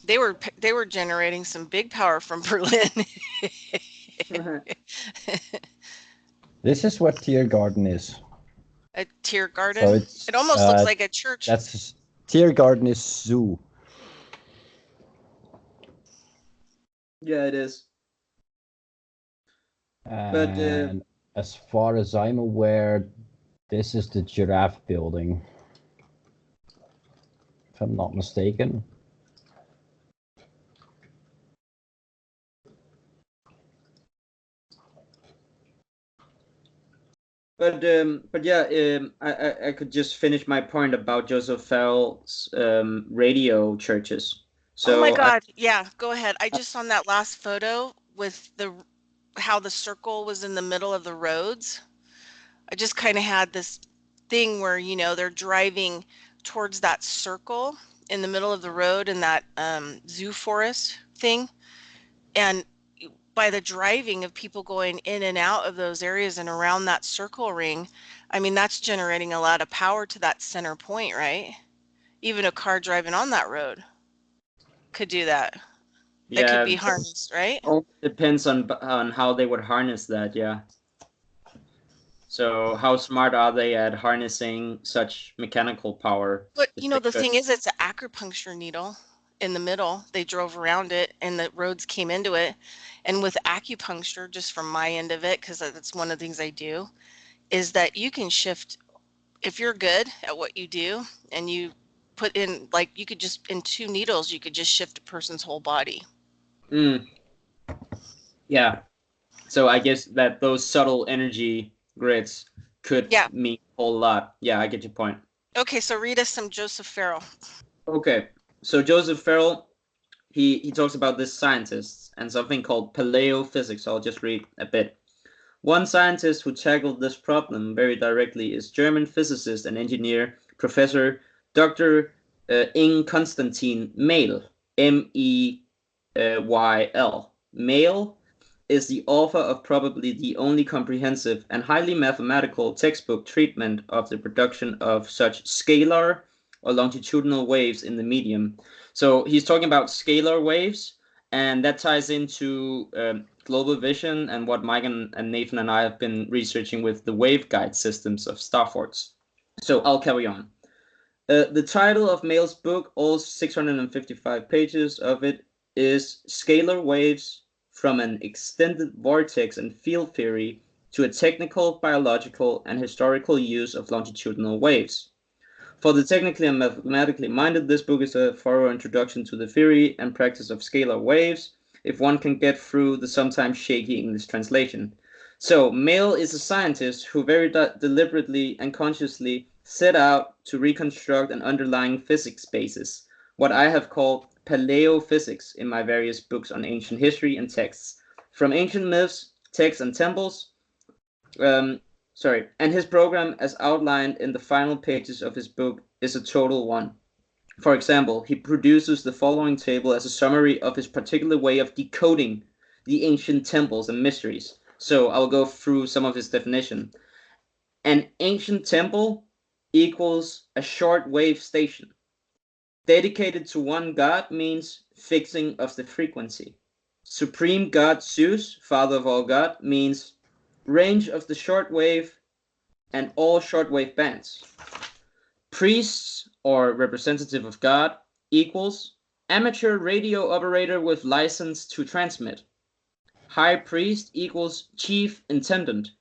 They were generating some big power from Berlin. This is what Tiergarten is. A tier So garden. it's It almost looks like a church. that's Tiergarten is zoo. Yeah, it is. But And as far as I'm aware, this is the giraffe building, if I'm not mistaken. but yeah, I could just finish my point about Joseph Farrell's radio churches. Oh my So God. Yeah, go ahead. I just on that last photo with the how the circle was in the middle of the roads. I just kind of had this thing where, they're driving towards that circle in the middle of the road in that zoo forest thing. And by the driving of people going in and out of those areas and around that circle ring, I mean, that's generating a lot of power to that center point, right? Even a car driving on that road could do that. It could yeah, be harnessed, right? all depends on how they would harness that. Yeah. So how smart are they at harnessing such mechanical power? But Is the because thing is, it's an acupuncture needle in the middle. They drove around it and the roads came into it. And with acupuncture, just from my end of it, because that's one of the things I do, is that you can shift if you're good at what you do and you put in, like, you could just, in two needles, you could just shift a person's whole body. mm, yeah. So I guess that those subtle energy grids could Yeah. mean a whole lot. Yeah, I get your point. Okay, so read us some Joseph Farrell. Okay. So Joseph Farrell, he talks about this scientists and something called paleophysics. I'll just read a bit. One scientist who tackled this problem very directly is German physicist and engineer Professor Dr. Ing Konstantin Mehl, Meyl. Mehl is the author of probably the only comprehensive and highly mathematical textbook treatment of the production of such scalar or longitudinal waves in the medium. So he's talking about scalar waves, and that ties into global vision and what Mike and Nathan and I have been researching with the waveguide systems of Starforts. So I'll carry on. The title of Mail's book, all 655 pages of it, is Scalar Waves from an Extended Vortex and Field Theory to a Technical, Biological, and Historical Use of Longitudinal Waves. For the technically and mathematically minded, this book is a thorough introduction to the theory and practice of scalar waves, if one can get through the sometimes shaky English translation. So, Mail is a scientist who very deliberately and consciously set out to reconstruct an underlying physics basis, what I have called paleophysics in my various books on ancient history and texts, from ancient myths, texts, and temples, um, and his program, as outlined in the final pages of his book, is a total one. For example, he produces the following table as a summary of his particular way of decoding the ancient temples and mysteries. So I'll go through some of his definition. An ancient temple equals a short-wave station. Dedicated to one god means fixing of the frequency. Supreme God Zeus, father of all God, means range of the shortwave and all shortwave bands. Priests, or representative of God, equals amateur radio operator with license to transmit. High priest equals chief intendant.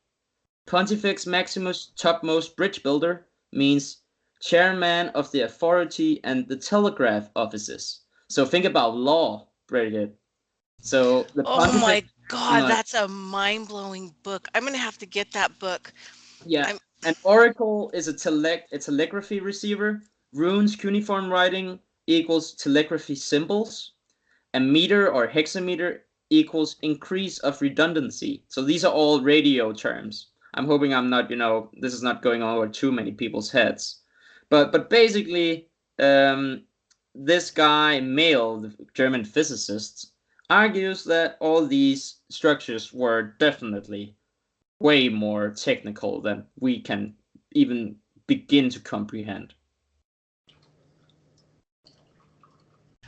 Pontifex Maximus, topmost bridge builder, means chairman of the authority and the telegraph offices. So think about law, Bridget. So the Oh Pontifex my God, Maximus, that's a mind-blowing book. I'm gonna have to get that book. yeah, I'm an oracle is a telegraphy receiver. Runes cuneiform writing equals telegraphy symbols. A meter or hexameter equals increase of redundancy. So these are all radio terms. I'm hoping I'm not, this is not going over too many people's heads. But basically, this guy, Mail, the German physicist, argues that all these structures were definitely way more technical than we can even begin to comprehend.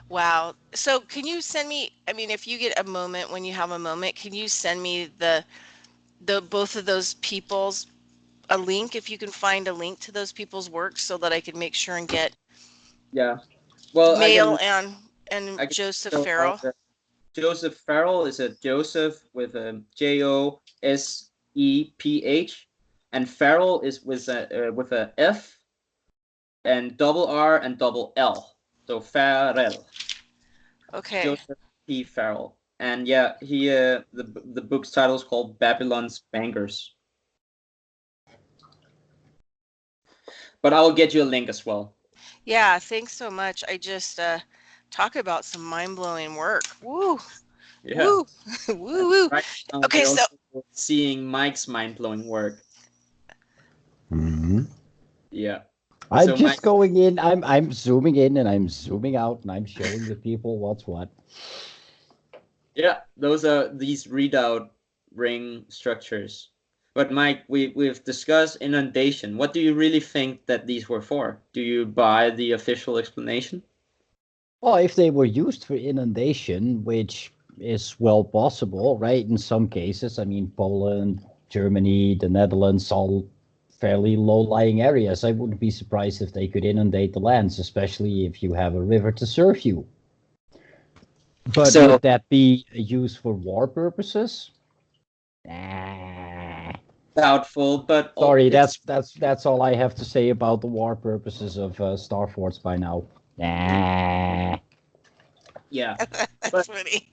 Wow. So can you send me, I mean, if you get a moment, when you have a moment, can you send me the both of those people's a link, if you can find a link to those people's works so that I can make sure and get Yeah. Well, Male I and can Joseph show how Farrell. the Joseph Farrell is a Joseph with a Joseph, and Farrell is with a F and double R and double L. So Farrell, Okay. Joseph P. Farrell. And yeah, the book's title is called Babylon's Bangers. But I'll get you a link as well. Yeah, thanks so much. I just talk about some mind-blowing work. Woo. Yeah. Woo. Woo woo. Right now Okay, we're so also seeing Mike's mind-blowing work. Mhm. Yeah. I'm So Mike, just going in. I'm zooming in and I'm zooming out and I'm showing the people what's what. yeah, those are these readout ring structures. But Mike, we've discussed inundation. What do you really think that these were for? Do you buy the official explanation? Well, if they were used for inundation, which is well possible, right? In some cases, I mean, Poland, Germany, the Netherlands, all fairly low-lying areas. I wouldn't be surprised if they could inundate the lands, especially if you have a river to serve you. But So would that be used for war purposes? Nah. doubtful, but Sorry, it's that's all I have to say about the war purposes of Starforts by now. Nah. yeah. that's But funny.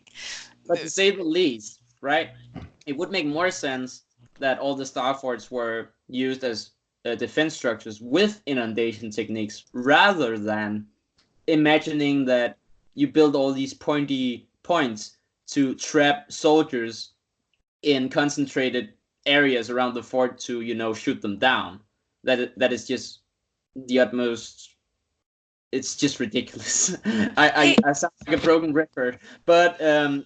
but to say the least, right? It would make more sense that all the star forts were used as defense structures with inundation techniques rather than imagining that you build all these pointy points to trap soldiers in concentrated areas around the fort to shoot them down. That is just the utmost. It's just ridiculous. Hey, I sound like a broken record, but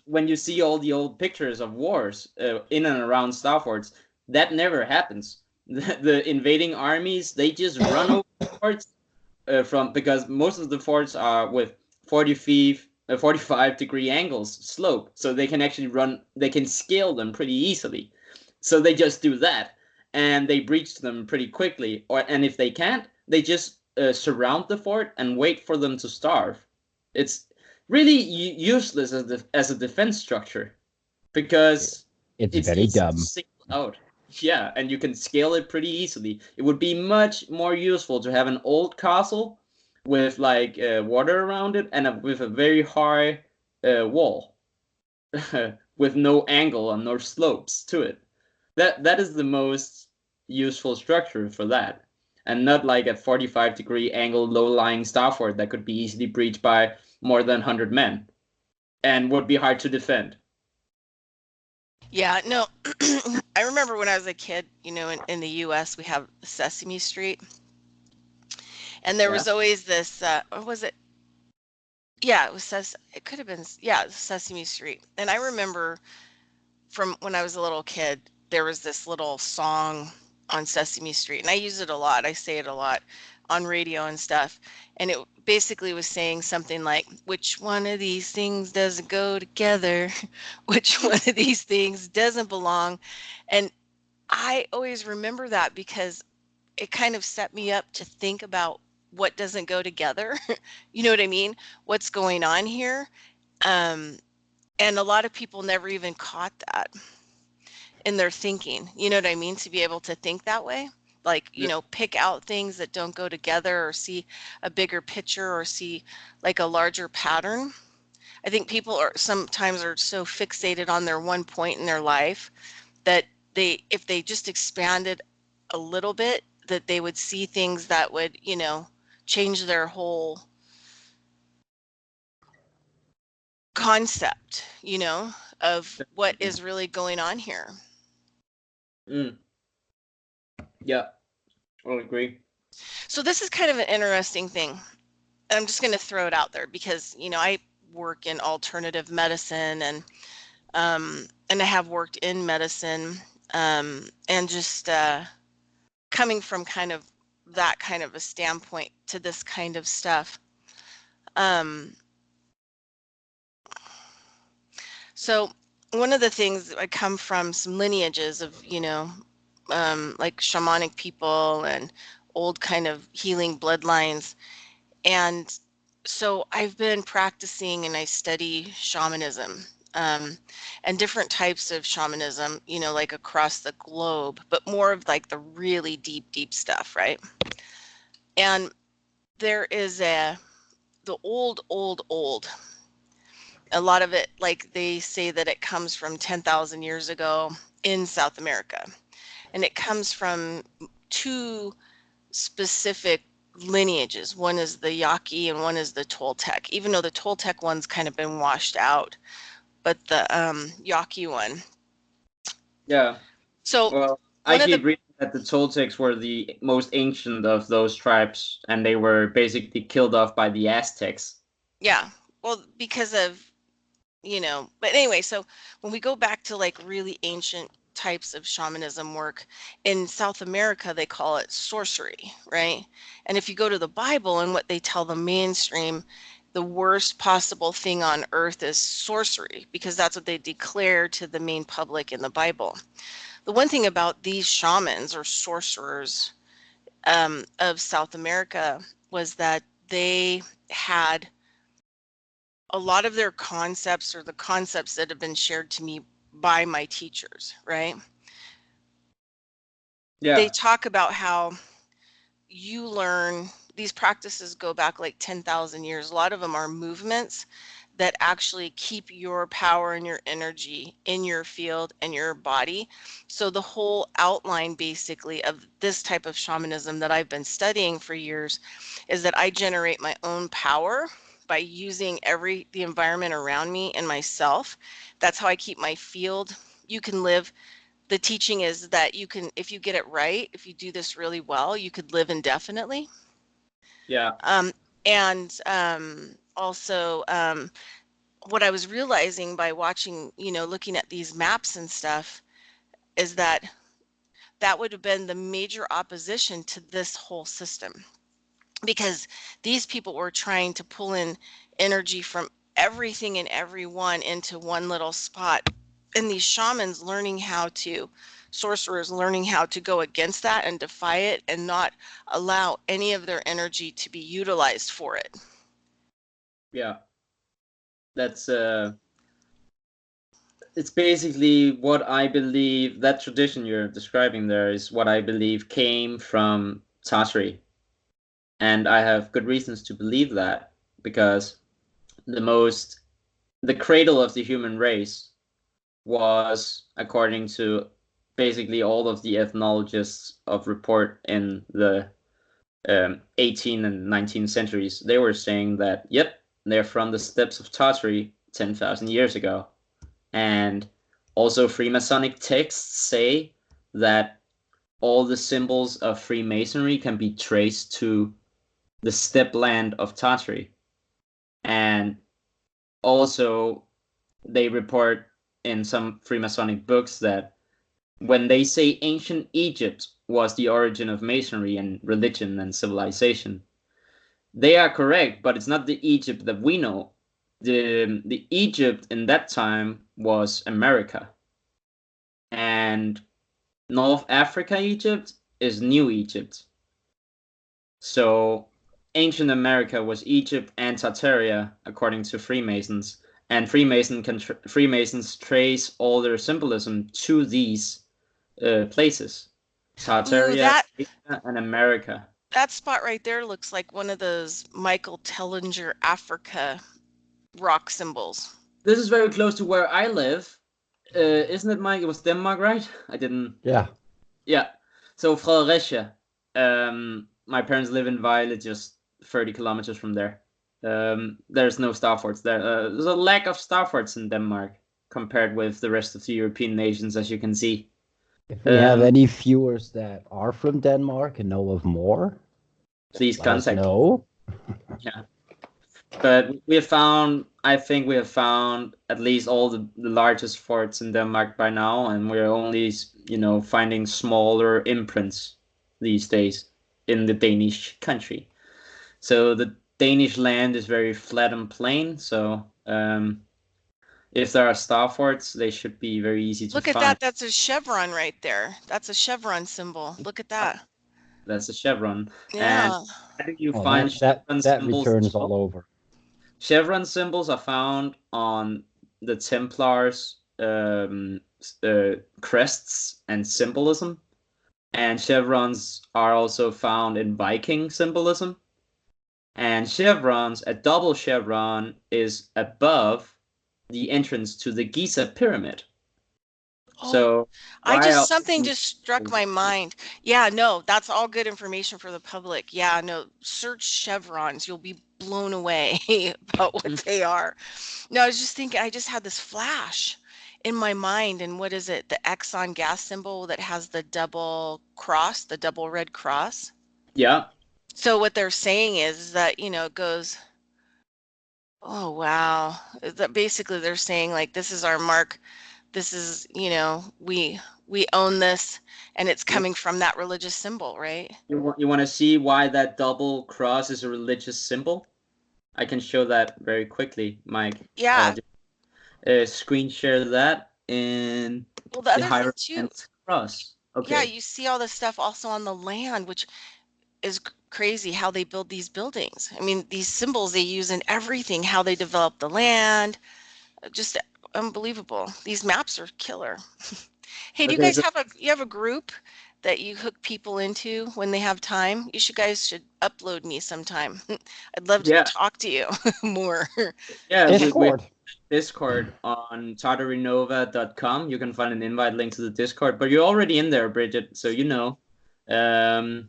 when you see all the old pictures of wars in and around Starforts, that never happens. The invading armies, they just run over forts from because most of the forts are with 45-degree angles slope, so they can actually run. They can scale them pretty easily. So they just do that, and they breach them pretty quickly. And if they can't, they just surround the fort and wait for them to starve. It's really useless as a defense structure because It's it's very easy to dumb. single out. Yeah, and you can scale it pretty easily. It would be much more useful to have an old castle with like water around it and with a very high wall with no angle and no slopes to it. That is the most useful structure for that, and not like a 45-degree angle low-lying star fort that could be easily breached by more than 100 men and would be hard to defend. yeah, no, I remember when I was a kid, in the US, we have Sesame Street, and there Yeah. was always this, or was it? Yeah, it could have been, yeah, it was Sesame Street. And I remember from when I was a little kid, there was this little song on Sesame Street, and I use it a lot. I say it a lot on radio and stuff. And it basically was saying something like, which one of these things doesn't go together? Which one of these things doesn't belong? And I always remember that because it kind of set me up to think about what doesn't go together. You know what I mean? What's going on here? Um, and a lot of people never even caught that in their thinking. You know what I mean? To be able to think that way, like, pick out things that don't go together or see a bigger picture or see like a larger pattern. I think people are sometimes are so fixated on their one point in their life that if they just expanded a little bit, that they would see things that would, change their whole concept, of what is really going on here. Mm, yeah, I'll agree. So this is kind of an interesting thing. And I'm just going to throw it out there because, I work in alternative medicine and I have worked in medicine and just coming from kind of that kind of a standpoint to this kind of stuff. Um, so one of the things I come from some lineages of, like shamanic people and old kind of healing bloodlines. And So I've been practicing and I study shamanism, um, and different types of shamanism, like across the globe, but more of like the really deep, deep stuff, right? And there is the old, a lot of it, like they say that it comes from 10,000 years ago in South America. And it comes from two specific lineages. One is the Yaqui and one is the Toltec, even though the Toltec one's kind of been washed out, but the Yaqui one. Yeah. So Well, I one of the, keep reading that the Toltecs were the most ancient of those tribes, and they were basically killed off by the Aztecs. yeah, well, because of, but anyway, so when we go back to like really ancient types of shamanism work in South America, they call it sorcery, right? And if you go to the Bible and what they tell the mainstream, the worst possible thing on earth is sorcery, because that's what they declare to the main public in the Bible. The one thing about these shamans or sorcerers of South America was that they had a lot of their concepts, or the concepts that have been shared to me by my teachers, right? They Yeah. talk about how you learn, these practices go back like 10,000 years. A lot of them are movements that actually keep your power and your energy in your field and your body. So the whole outline basically of this type of shamanism that I've been studying for years is that I generate my own power by using the environment around me and myself. That's how I keep my field. You can live, the teaching is that you can, if you get it right, if you do this really well, you could live indefinitely. Yeah. Um, and also, what I was realizing by watching, looking at these maps and stuff, is that that would have been the major opposition to this whole system, because these people were trying to pull in energy from everything and everyone into one little spot. And these shamans learning how to, sorcerers learning how to go against that and defy it and not allow any of their energy to be utilized for it. Yeah. That's it's basically what I believe that tradition you're describing there is what I believe came from Tatari. And I have good reasons to believe that because the most the cradle of the human race was, according to basically all of the ethnologists of report in the 18th and 19th centuries, they were saying that, yep, they're from the steppes of Tartary 10,000 years ago. And also, Freemasonic texts say that all the symbols of Freemasonry can be traced to the steppe land of Tartary. And also, they report in some Freemasonic books that when they say ancient Egypt was the origin of Masonry and religion and civilization, they are correct, but it's not the Egypt that we know. The Egypt in that time was America, and North Africa Egypt is New Egypt. So ancient America was Egypt and Tartaria, according to Freemasons, and Freemasons trace all their symbolism to these places, Ooh, Tartaria, that Asia, and America. that spot right there looks like one of those Michael Tellinger Africa rock symbols. This is very close to where I live. Isn't it, Mike? It was Denmark, right? I didn't. Yeah. Yeah. So Fredericia. My parents live in Vejle, just 30 kilometers from there. There's no Starforts there. There's a lack of Starforts in Denmark compared with the rest of the European nations, as you can see. If we have any viewers that are from Denmark and know of more, Please let us contact. know. Yeah. But we have found, I think we have found at least all the largest forts in Denmark by now, and we're only, finding smaller imprints these days in the Danish country. So the Danish land is very flat and plain. So if there are star forts, they should be very easy to Look at find. that. That's a chevron right there. That's a chevron symbol. Look at that. That's a chevron. And Yeah. how do you Oh, find that chevron that symbols as returns well? all over. chevron symbols are found on the Templars' crests and symbolism, and chevrons are also found in Viking symbolism. And chevrons, a double chevron is above the entrance to the Giza pyramid. Oh, So while something just struck my mind. Yeah, no, that's all good information for the public. Yeah, no, search chevrons. You'll be blown away about what they are. No, I was just thinking, I just had this flash in my mind. And what is it? The Exxon gas symbol that has the double cross, the double red cross. yeah, So what they're saying is that, it goes, oh, wow. That basically they're saying like, this is our mark. This is, we own this, and it's you, coming from that religious symbol, right? you want to see why that double cross is a religious symbol? I can show that very quickly, Mike. Yeah. Screen share that in Well, the the other thing too, Hierophant cross. yeah, Okay. you see all this stuff also on the land, which is crazy how they build these buildings. I mean, these symbols they use in everything, how they develop the land, just unbelievable. These maps are killer. Hey, do you Okay. guys So have a group that you hook people into when they have time? You guys should upload me sometime. I'd love to yeah, talk to you more. yeah, we have Discord. Discord on tartarinova.com. You can find an invite link to the Discord, but you're already in there, Bridget. So you know. Um,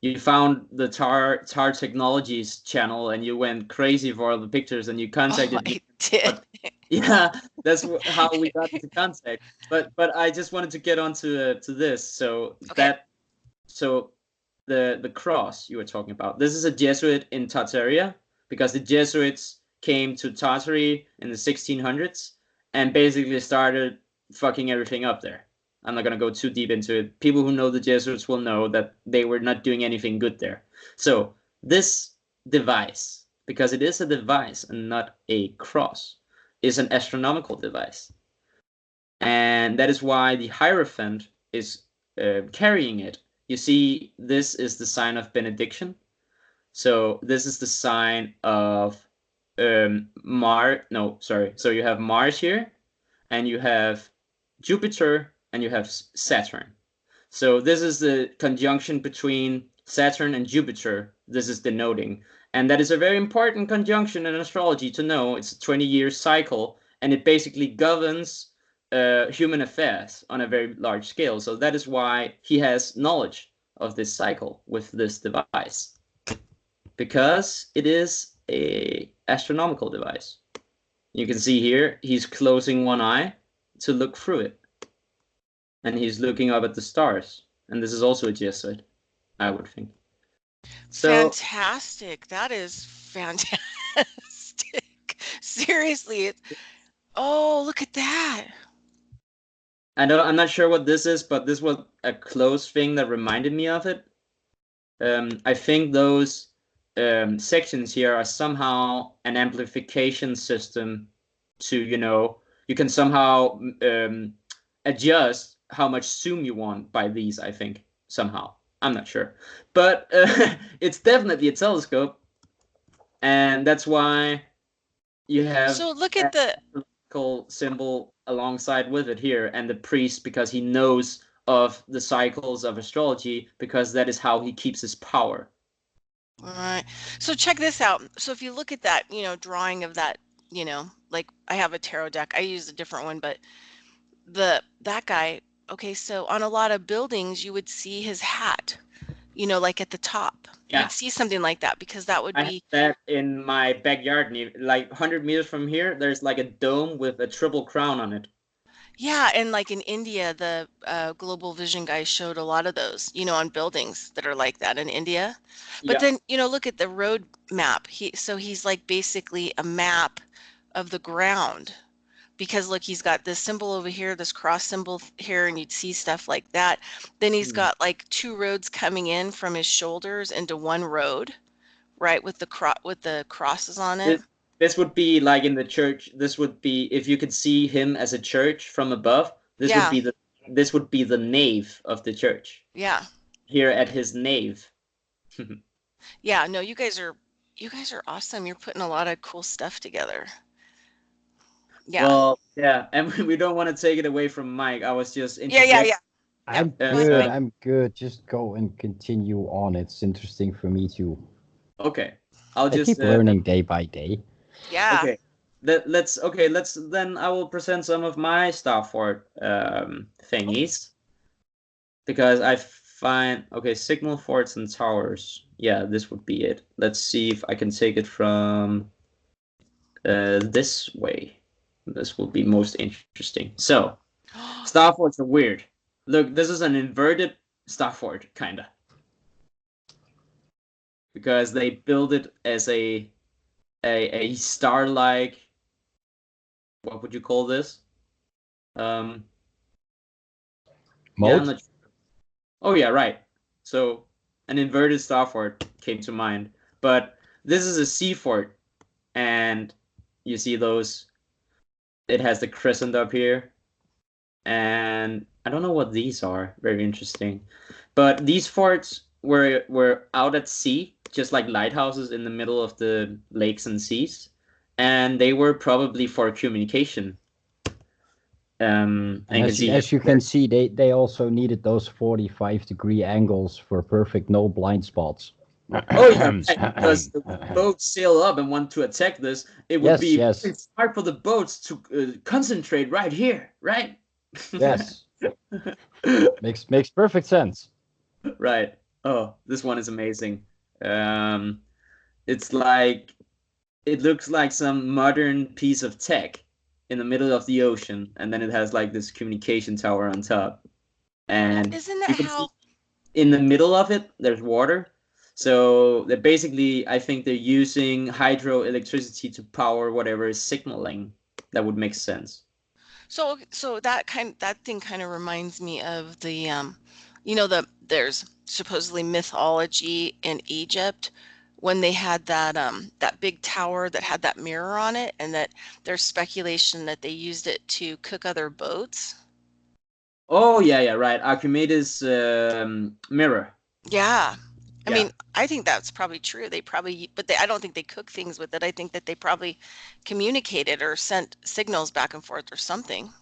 you found the Tar Technologies channel and you went crazy for all the pictures and you Oh, contacted me. I did. But yeah, that's how we got into contact. But I just wanted to get onto to this. So Okay. the cross you were talking about. This is a Jesuit in Tartaria because the Jesuits came to Tartary in the 1600s and basically started fucking everything up there. I'm not going to go too deep into it. People who know the Jesuits will know that they were not doing anything good there. So this device, because it is a device and not a cross, is an astronomical device. And that is why the Hierophant is carrying it. You see, this is the sign of benediction. So this is the sign of So you have Mars here, and you have Jupiter, and you have Saturn. So this is the conjunction between Saturn and Jupiter. This is denoting. And that is a very important conjunction in astrology to know. It's a 20-year cycle, and it basically governs human affairs on a very large scale. So that is why he has knowledge of this cycle with this device, because it is a astronomical device. You can see here he's closing one eye to look through it, and he's looking up at the stars. And this is also a Jesuit, I would think. So Fantastic. That is fantastic. Seriously. Oh, look at that. I'm not sure what this is, but this was a close thing that reminded me of it. I think those sections here are somehow an amplification system to, you can somehow adjust how much zoom you want by these, I think, somehow. I'm not sure. But it's definitely a telescope, and that's why you have So look at the symbol alongside with it here, and the priest, because he knows of the cycles of astrology, because that is how he keeps his power. all right. So check this out. So if you look at that, drawing of that, like I have a tarot deck. I use a different one, but that guy, okay, so on a lot of buildings you would see his hat, like at the top. Yeah. You'd see something like that because that would I be have that in my backyard, like 100 meters from here. There's like a dome with a triple crown on it. yeah, and like in India, the Global Vision guy showed a lot of those, on buildings that are like that in India. But Yeah. then, look at the road map. He's like basically a map of the ground because look, he's got this symbol over here, this cross symbol here, and you'd see stuff like that. Then he's got like two roads coming in from his shoulders into one road, right, with the crosses on it. This would be like in the church. This would be, if you could see him as a church from above, Yeah, this would be the nave of the church. yeah. Here at his nave. Yeah, no, you guys are You guys are awesome. You're putting a lot of cool stuff together. Yeah. Well, yeah, and we don't want to take it away from Mike. I was just Yeah, yeah, interjecting. yeah. Yeah. I'm Go ahead, good. Mike. I'm good. Just go and continue on. It's interesting for me too. Okay, I'll I just keep learning day by day. Yeah. okay. Let's then I will present some of my Starfort thingies because I find okay signal forts and towers. Yeah, this would be it. Let's see if I can take it from this way. This will be most interesting. So Starforts are weird. Look, this is an inverted Starfort, kinda, because they build it as a star-like. What would you call this? Um, yeah, I'm Mode? not sure. Oh yeah, right. So an inverted star fort came to mind, but this is a sea fort, and you see those. It has the crescent up here, and I don't know what these are. Very interesting, but these forts were out at sea, just like lighthouses in the middle of the lakes and seas, and they were probably for communication. And And you can see as you can see, they also needed those 45-degree angles for perfect no blind spots. oh yeah, right. Because the boats sail up and want to attack this, it would Yes, be yes, very smart for the boats to concentrate right here, right? yes. Makes perfect sense. Right. Oh, this one is amazing. Um, it's like it looks like some modern piece of tech in the middle of the ocean, and then it has like this communication tower on top, Well, and isn't that you can see how in the middle of it there's water. So they're basically, I think they're using hydroelectricity to power whatever is signaling. That would make sense. so that thing kind of reminds me of there's supposedly mythology in Egypt when they had that big tower that had that mirror on it, and that there's speculation that they used it to cook other boats. Oh yeah, yeah, right. Archimedes mirror. Yeah. I Yeah, mean, I think that's probably true. I don't think they cook things with it. I think that they probably communicated or sent signals back and forth or something.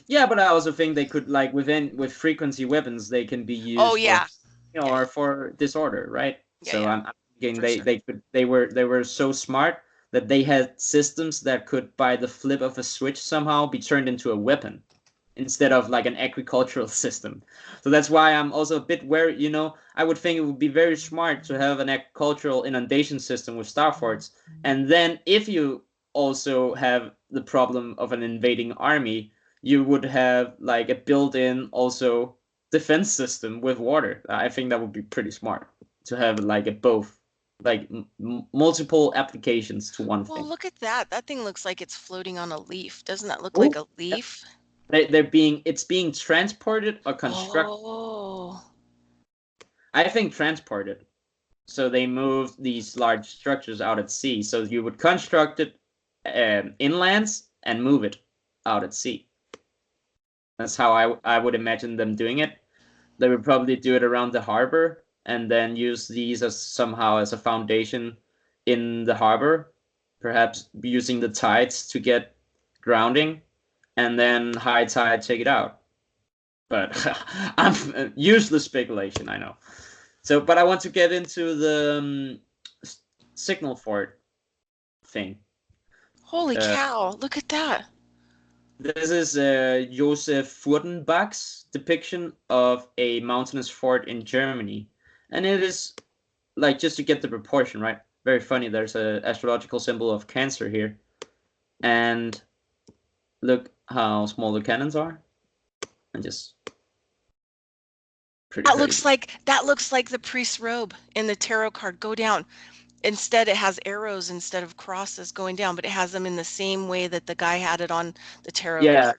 yeah, but I also think they could like with frequency weapons they can be Oh used for yeah. Yeah, or for disorder, right? yeah, So yeah, I'm thinking for sure. they were so smart that they had systems that could by the flip of a switch somehow be turned into a weapon instead of like an agricultural system. So that's why I'm also a bit wary. I would think it would be very smart to have an agricultural inundation system with Starforts, and then if you also have the problem of an invading army, you would have like a built-in also defense system with water. I think that would be pretty smart to have like a both like multiple applications to one Well, thing. look at that. That thing looks like it's floating on a leaf. Doesn't that look like Oh, a leaf? it's being transported or constructed. Oh, I think transported. So they moved these large structures out at sea. So you would construct it inlands and move it out at sea. That's how I would imagine them doing it. They would probably do it around the harbor and then use these as somehow as a foundation in the harbor, perhaps using the tides to get grounding, and then high tide take it out. But I'm useless speculation, I know. So, but I want to get into the signal fort thing. holy Uh, cow. Look at that. this is Josef Furtenbach's depiction of a mountainous fort in Germany, and it is like just to get the proportion right. Very funny. There's a astrological symbol of Cancer here, and look how small the cannons are, and just pretty crazy. That looks like the priest's robe in the tarot card. Go down. Instead, it has arrows instead of crosses going down, but it has them in the same way that the guy had it on the tarot Yeah, card.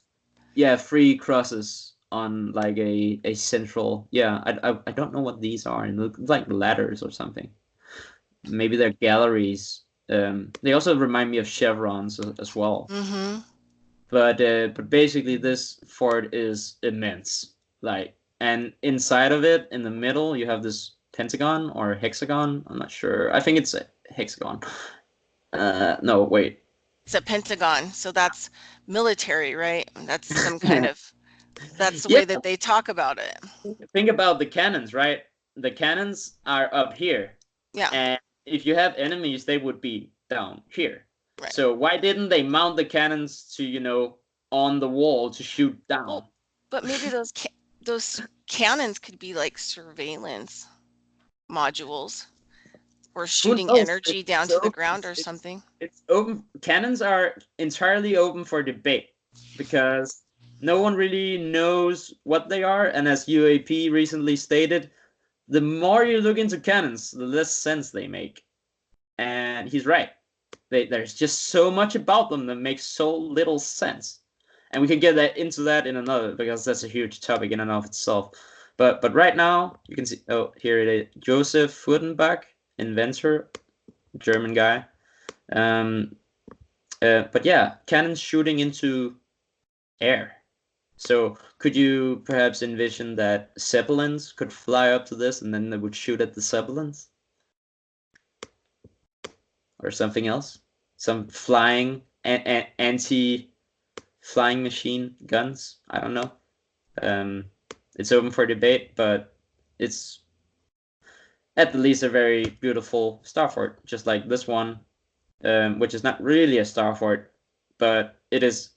yeah, three crosses on like a central. Yeah, I don't know what these are. It looks like ladders or something. Maybe they're galleries. They also remind me of chevrons as well. Mm-hmm. But basically, this fort is immense. Like, and inside of it, in the middle, you have this pentagon or hexagon. I'm not sure. I think it's a hexagon. No, wait. It's a pentagon, so that's military, right? That's some kind of, that's the Yeah, way that they talk about it. think about the cannons, right? The cannons are up here, Yeah, and if you have enemies, they would be down here. right. So why didn't they mount the cannons to, on the wall to shoot down? Well, but maybe those cannons could be like surveillance modules or Who shooting knows? energy down to the ground or something. It's open. Cannons are entirely open for debate because no one really knows what they are, and as UAP recently stated, the more you look into cannons, the less sense they make. And he's right. There's just so much about them that makes so little sense. And we can get into that in another, because that's a huge topic in and of itself. But right now, you can see, oh, here it is. Joseph Furtenbach, inventor, German guy. But yeah, cannons shooting into air. So could you perhaps envision that Zeppelins could fly up to this and then they would shoot at the Zeppelins? Or something else? Some flying anti-flying machine guns? I don't know. It's open for debate, but it's at the least a very beautiful Starfort, just like this one, which is not really a Starfort, but it is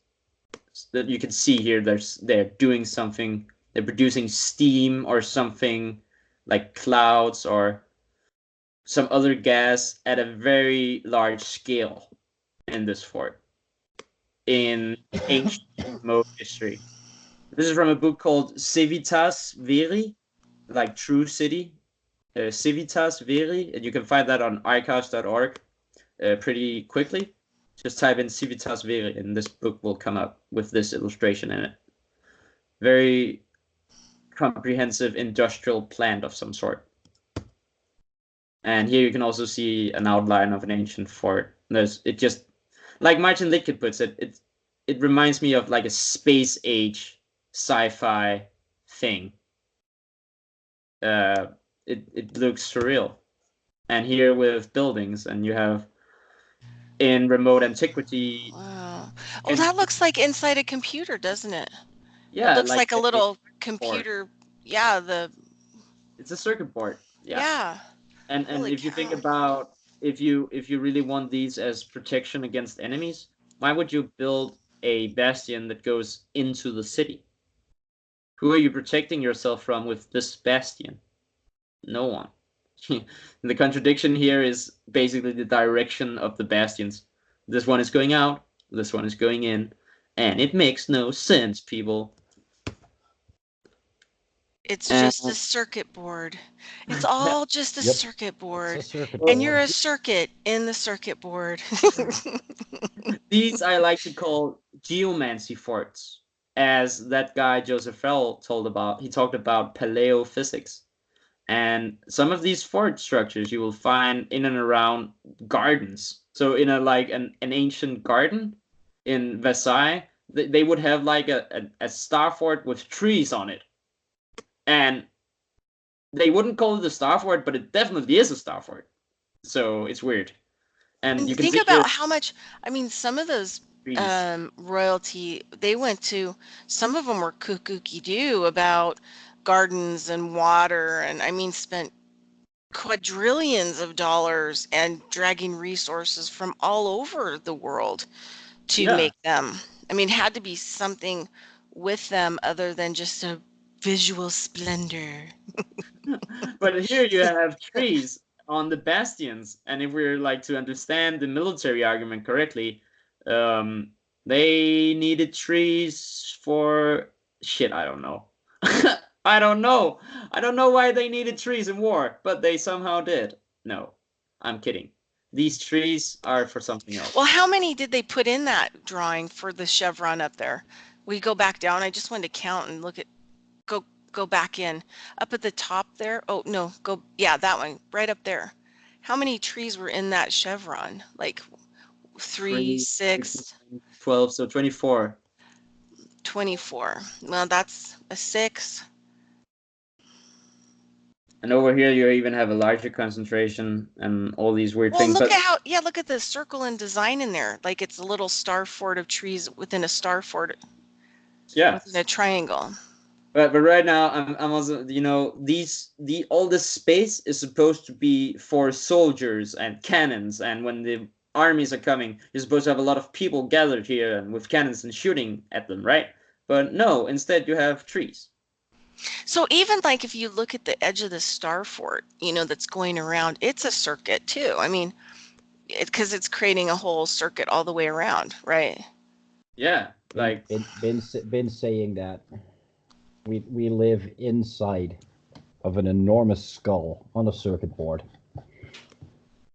that you can see here. They're doing something. They're producing steam or something like clouds or some other gas at a very large scale in this fort in ancient mode history. This is from a book called Civitas Veri, like True City. Civitas Veri, and you can find that on archives.org pretty quickly. Just type in Civitas Veri, and this book will come up with this illustration in it. Very comprehensive industrial plant of some sort. And here you can also see an outline of an ancient fort. It just, like Martin Littke puts it, it reminds me of like a space age sci-fi thing. It looks surreal. And here with buildings, and you have in remote antiquity. Wow. Oh, that looks like inside a computer, doesn't it? It Yeah, looks like a little board. computer. Yeah, It's a circuit board. Yeah. yeah. And Holy if you think cow. about, if you really want these as protection against enemies, why would you build a bastion that goes into the city? Who are you protecting yourself from with this bastion? No one. The contradiction here is basically the direction of the bastions. This one is going out, this one is going in, and it makes no sense, people. It's just a circuit board. It's all just a Yep. circuit board. It's a circuit And board. you're a circuit in the circuit board. These I like to call geomancy forts, as that guy Joseph Fell told about. He talked about paleophysics. And some of these fort structures you will find in and around gardens. So in an ancient garden in Versailles, they would have like a star fort with trees on it. And they wouldn't call it a star fort, but it definitely is a star fort. So it's weird. And you can Think see about how much, I mean, some of those trees. royalty, they went to, some of them were cuckoo-doo about gardens and water, and I mean, spent quadrillions of dollars and dragging resources from all over the world to Yeah. make them. I mean, had to be something with them other than just a visual splendor. But here you have trees on the bastions, and if we're like to understand the military argument correctly, they needed trees for shit. I don't know. I don't know. I don't know why they needed trees in war, but they somehow did. No, I'm kidding. These trees are for something else. Well, how many did they put in that drawing for the chevron up there? We go back down. I just wanted to count and look at, go back in. Up at the top there. Oh, no, go, yeah, that one, right up there. How many trees were in that chevron? Like 3, 3, 6, 12, so 24. 24. Well, that's a 6. And over here, you even have a larger concentration and all these weird Well, things. look But at how, yeah, look at the circle and design in there. Like it's a little star fort of trees within a star fort yeah, within a triangle. but right now, I'm also, all this space is supposed to be for soldiers and cannons, and when the armies are coming, you're supposed to have a lot of people gathered here and with cannons and shooting at them, right? But no, instead you have trees. So even like if you look at the edge of the star fort, that's going around, it's a circuit too. I mean, because it's creating a whole circuit all the way around, right? Yeah, Been like been been, been saying that we live inside of an enormous skull on a circuit board,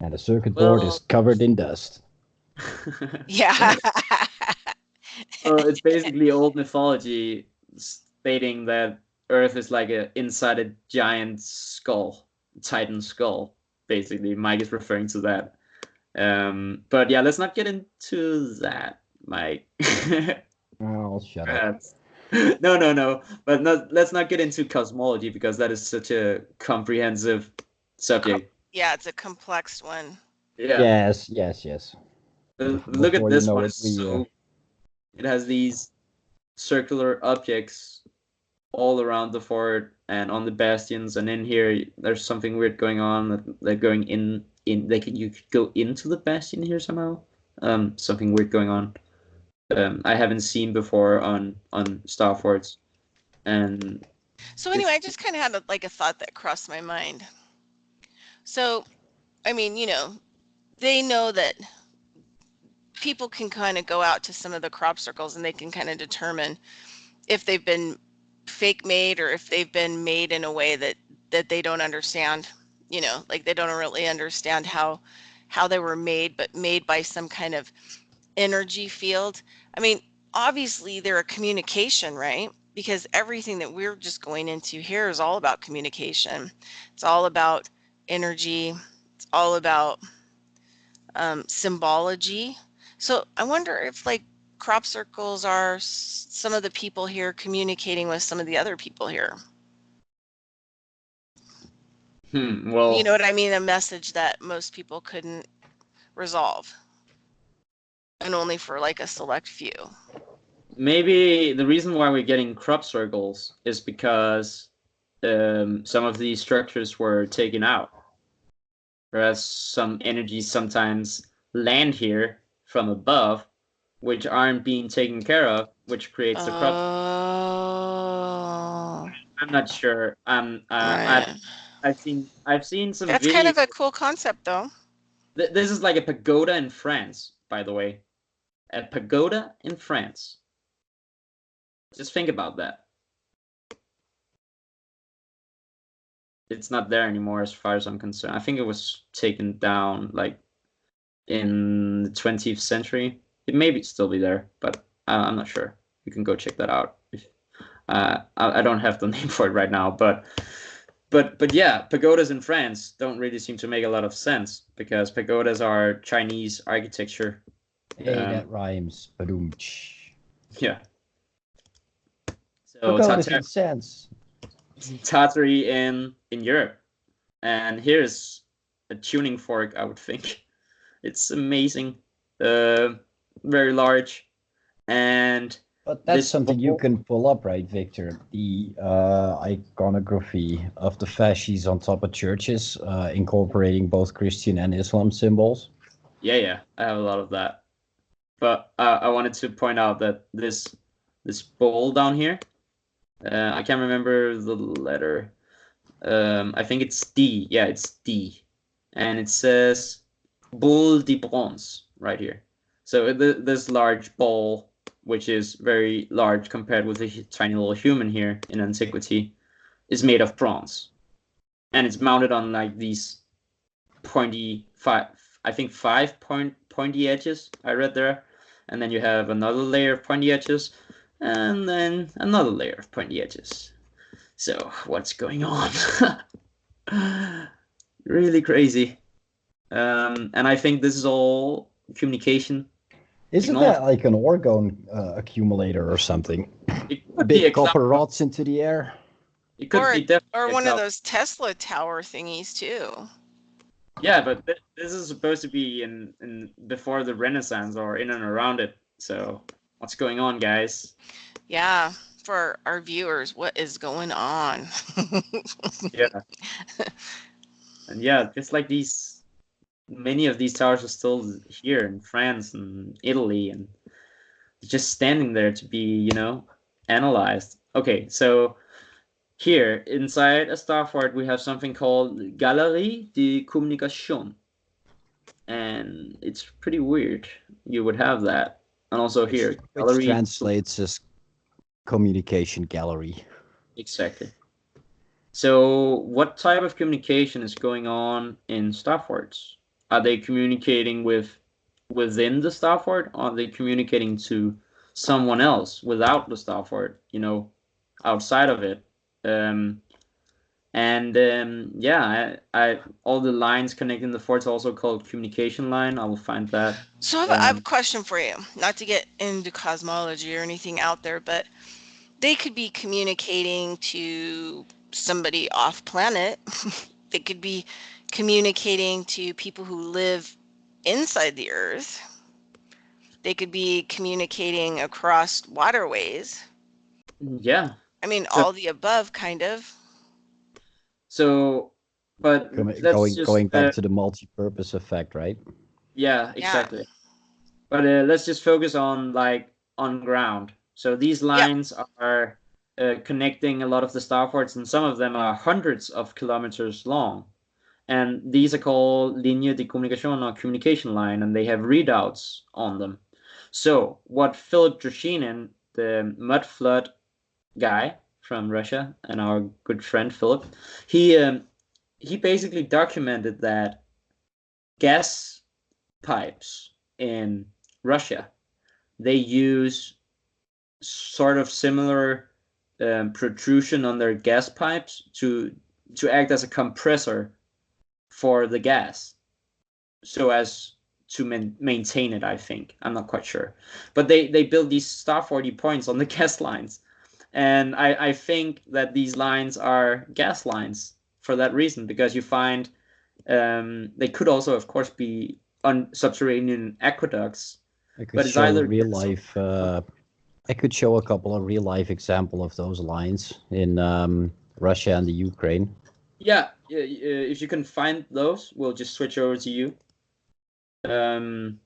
and the circuit board is well, covered in dust. Yeah. well, it's basically old mythology stating that Earth is like inside a giant skull, Titan skull. Basically, Mike is referring to that. But yeah, let's not get into that, Mike. I'll shut up. Perhaps. No, no, no. But let's not get into cosmology because that is such a comprehensive subject. Yeah, it's a complex one. Yeah. Yes, yes, yes. Look at Before you this know one. it, It's we so it has these circular objects all around the fort and on the bastions, and in here there's something weird going on. That they're going in. You could go into the bastion here somehow. Something weird going on. I haven't seen before on Starforts, and So anyway, it's I just kind of had like a thought that crossed my mind. So, I mean, they know that people can kind of go out to some of the crop circles and they can kind of determine if they've been fake made or if they've been made in a way that they don't understand, like they don't really understand how they were made, but made by some kind of energy field. I mean, obviously they're a communication, right? Because everything that we're just going into here is all about communication. It's all about energy. It's all about symbology. So I wonder if like crop circles are some of the people here communicating with some of the other people here. You know well, what I mean? A message that most people couldn't resolve and only for like a select few. maybe the reason why we're getting crop circles is because some of these structures were taken out, whereas some energies sometimes land here from above, which aren't being taken care of, which creates the crop. Oh, I'm not sure. right. I've seen some That's kind videos. of a cool concept though. This is like a pagoda in France, by the way. A pagoda in France. Just think about that. It's not there anymore, as far as I'm concerned. I think it was taken down like in the 20th century. It may still be there, but I'm not sure. You can go check that out. I don't have the name for it right now, but yeah, pagodas in France don't really seem to make a lot of sense because pagodas are Chinese architecture. Hey, that rhymes. Badoom. Yeah. So Pagodas in sense. Tartary in Europe, and here's a tuning fork. I would think it's amazing, very large, and But that's this something you ball, can pull up, right, Victor? The iconography of the fasces on top of churches, incorporating both Christian and Islam symbols. yeah, I have a lot of that. But I wanted to point out that this bowl down here, I can't remember the letter. I think it's D. Yeah, it's D, and it says Boule de Bronze right here. So this large bowl, which is very large compared with the tiny little human here in antiquity, is made of bronze, and it's mounted on like these pointy I think pointy edges. I read there, and then you have another layer of pointy edges, and then another layer of pointy edges. So what's going on? Really crazy. And I think this is all communication Isn't technology. that like an orgone accumulator or something? It could be Big a copper rods into the air. It could Or be definitely or a one of tower. those Tesla tower thingies too. Yeah, but this is supposed to be in before the Renaissance or in and around it. So what's going on, guys? Yeah, for our viewers, what is going on? Yeah, and yeah, just like these, many of these towers are still here in France and Italy, and just standing there to be, analyzed. Okay, so here inside a Starfort, we have something called Galerie de Communication, and it's pretty weird. You would have that, and also here, Which Gallery. translates as communication gallery. Exactly. So, what type of communication is going on in Starforts? Are they communicating within the Starfort? Or are they communicating to someone else without the Starfort? Outside of it. Um, and yeah, I all the lines connecting the forts are also called communication line. I will find that. So I have a Um, question for you. Not to get into cosmology or anything out there, but they could be communicating to somebody off planet. They could be communicating to people who live inside the Earth. They could be communicating across waterways. yeah. I mean, So all the above, kind of. so, but let's just Going back to the multi-purpose effect, right? yeah, Yeah. exactly. But let's just focus on like on ground. So these Yep. lines are connecting a lot of the starports, and some of them are hundreds of kilometers long. And these are called ligne de communication or communication line, and they have readouts on them. So what Philip Drashinin, the mud flood guy from Russia, and our good friend Philip, he basically documented that gas pipes in Russia, they use sort of similar protrusion on their gas pipes to act as a compressor for the gas, so as to maintain it. I think, I'm not quite sure, but they build these star 40 points on the gas lines, and I think that these lines are gas lines for that reason, because you find they could also, of course, be on subterranean aqueducts, I could but it's show either real gas or life. I could show a couple of real life example of those lines in Russia and the Ukraine. yeah. If you can find those, we'll just switch over to you. Um,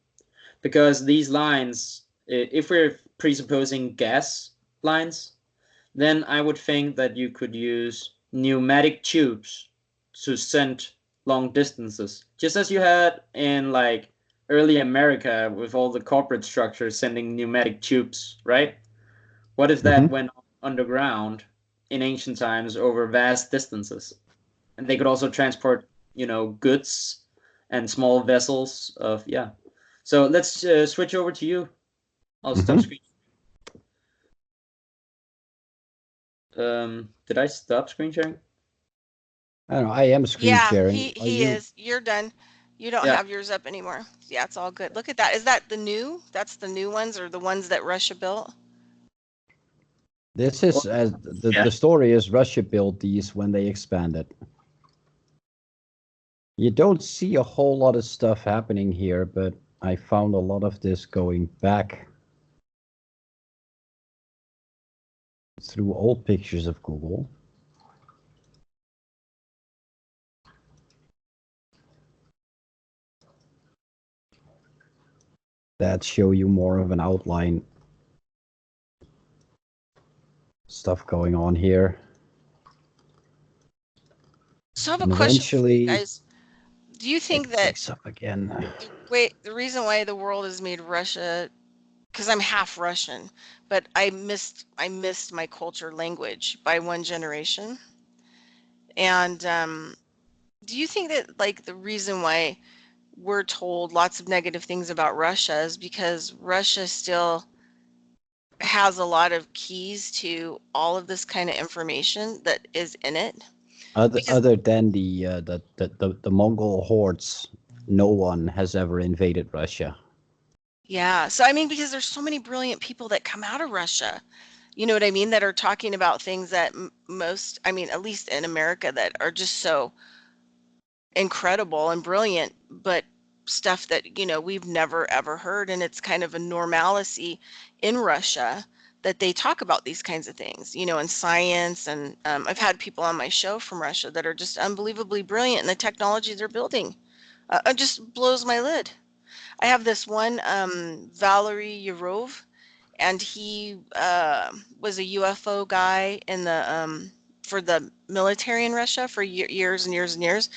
because these lines, if we're presupposing gas lines, then I would think that you could use pneumatic tubes to send long distances, just as you had in like early America with all the corporate structures sending pneumatic tubes, right? What if that Hmm. went underground in ancient times over vast distances? And they could also transport, goods and small vessels of, yeah. So let's switch over to you. I'll stop Hmm. screen. Did I stop screen sharing? I don't know. I am screen Yeah, sharing. he Are he you? is. You're done. You don't Yeah. have yours up anymore. Yeah, it's all good. Look at that. Is that the new? That's the new ones or the ones that Russia built? This is Well, as yeah. the story is Russia built these when they expanded. You don't see a whole lot of stuff happening here, but I found a lot of this going back through old pictures of Google. That show you more of an outline stuff going on here. So I have a And question for you eventually guys. Do you it think that picks up again. the reason why the world has made Russia, because I'm half Russian, but I missed my culture language by one generation. And do you think that like the reason why we're told lots of negative things about Russia is because Russia still has a lot of keys to all of this kind of information that is in it? Because Other than the Mongol hordes, no one has ever invaded Russia. yeah, so I mean because there's so many brilliant people that come out of Russia. You know what I mean? That are talking about things that most, I mean, at least in America, that are just so incredible and brilliant, but stuff that, we've never ever heard. And it's kind of a normalcy in Russia that they talk about these kinds of things, in science. And I've had people on my show from Russia that are just unbelievably brilliant, and the technology they're building it just blows my lid. I have this one, Valery Yurov, and he was a UFO guy in the for the military in Russia for years and years and years.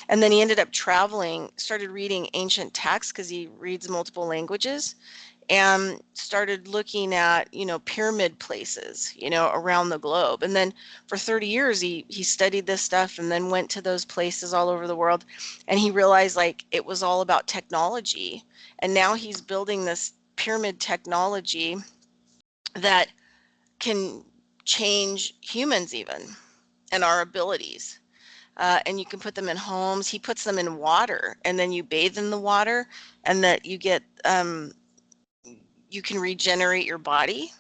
And then he ended up traveling, started reading ancient texts because he reads multiple languages, and started looking at, pyramid places, around the globe. And then for 30 years, he studied this stuff and then went to those places all over the world. And he realized like it was all about technology. And now he's building this pyramid technology that can change humans even, and our abilities. And you can put them in homes. He puts them in water, and then you bathe in the water, and that you get you can regenerate your body.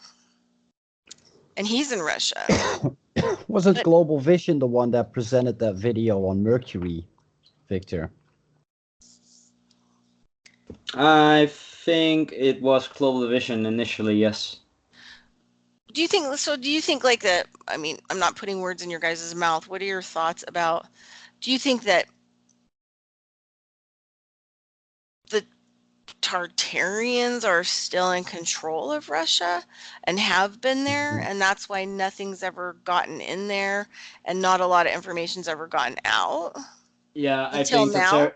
And he's in Russia. Wasn't But Global Vision the one that presented that video on Mercury, Victor? I think it was Global Vision initially, yes. do you think so? Do you think like that? I mean, I'm not putting words in your guys' mouth. What are your thoughts about? Do you think that the Tartarians are still in control of Russia and have been there, and that's why nothing's ever gotten in there, and not a lot of information's ever gotten out Yeah, until now?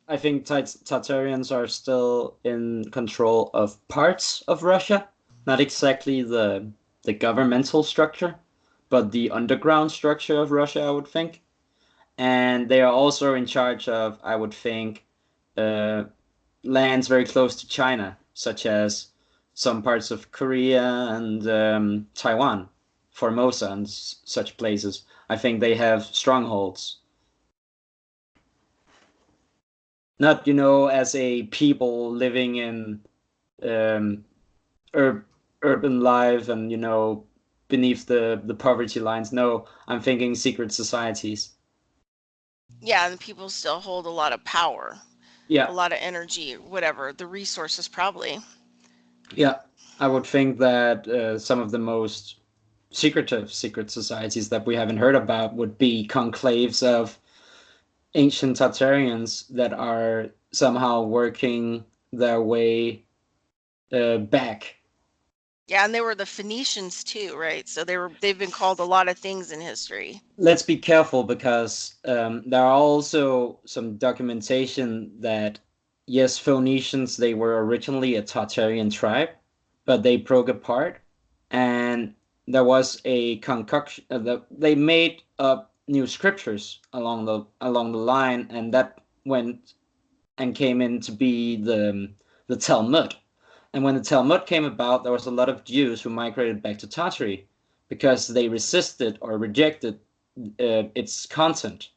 I think Tatarians are still in control of parts of Russia, not exactly the governmental structure, but the underground structure of Russia, I would think. And they are also in charge of, I would think, uh, lands very close to China, such as some parts of Korea and Taiwan, Formosa, and such places. I think they have strongholds. Not, as a people living in um, ur urban life and, beneath the poverty lines. No, I'm thinking secret societies. Yeah, and people still hold a lot of power, a Yeah, lot of energy, whatever, the resources probably. yeah. I would think that some of the most secretive secret societies that we haven't heard about would be conclaves of ancient Tartarians that are somehow working their way back. Yeah, and they were the Phoenicians too, right? So they've been called a lot of things in history. Let's be careful because there are also some documentation that yes, Phoenicians, they were originally a Tartarian tribe, but they broke apart, and there was a concoction that they made up new scriptures along the line, and that went and came in to be the Talmud. And when the Talmud came about, there was a lot of Jews who migrated back to Tartary because they resisted or rejected its content,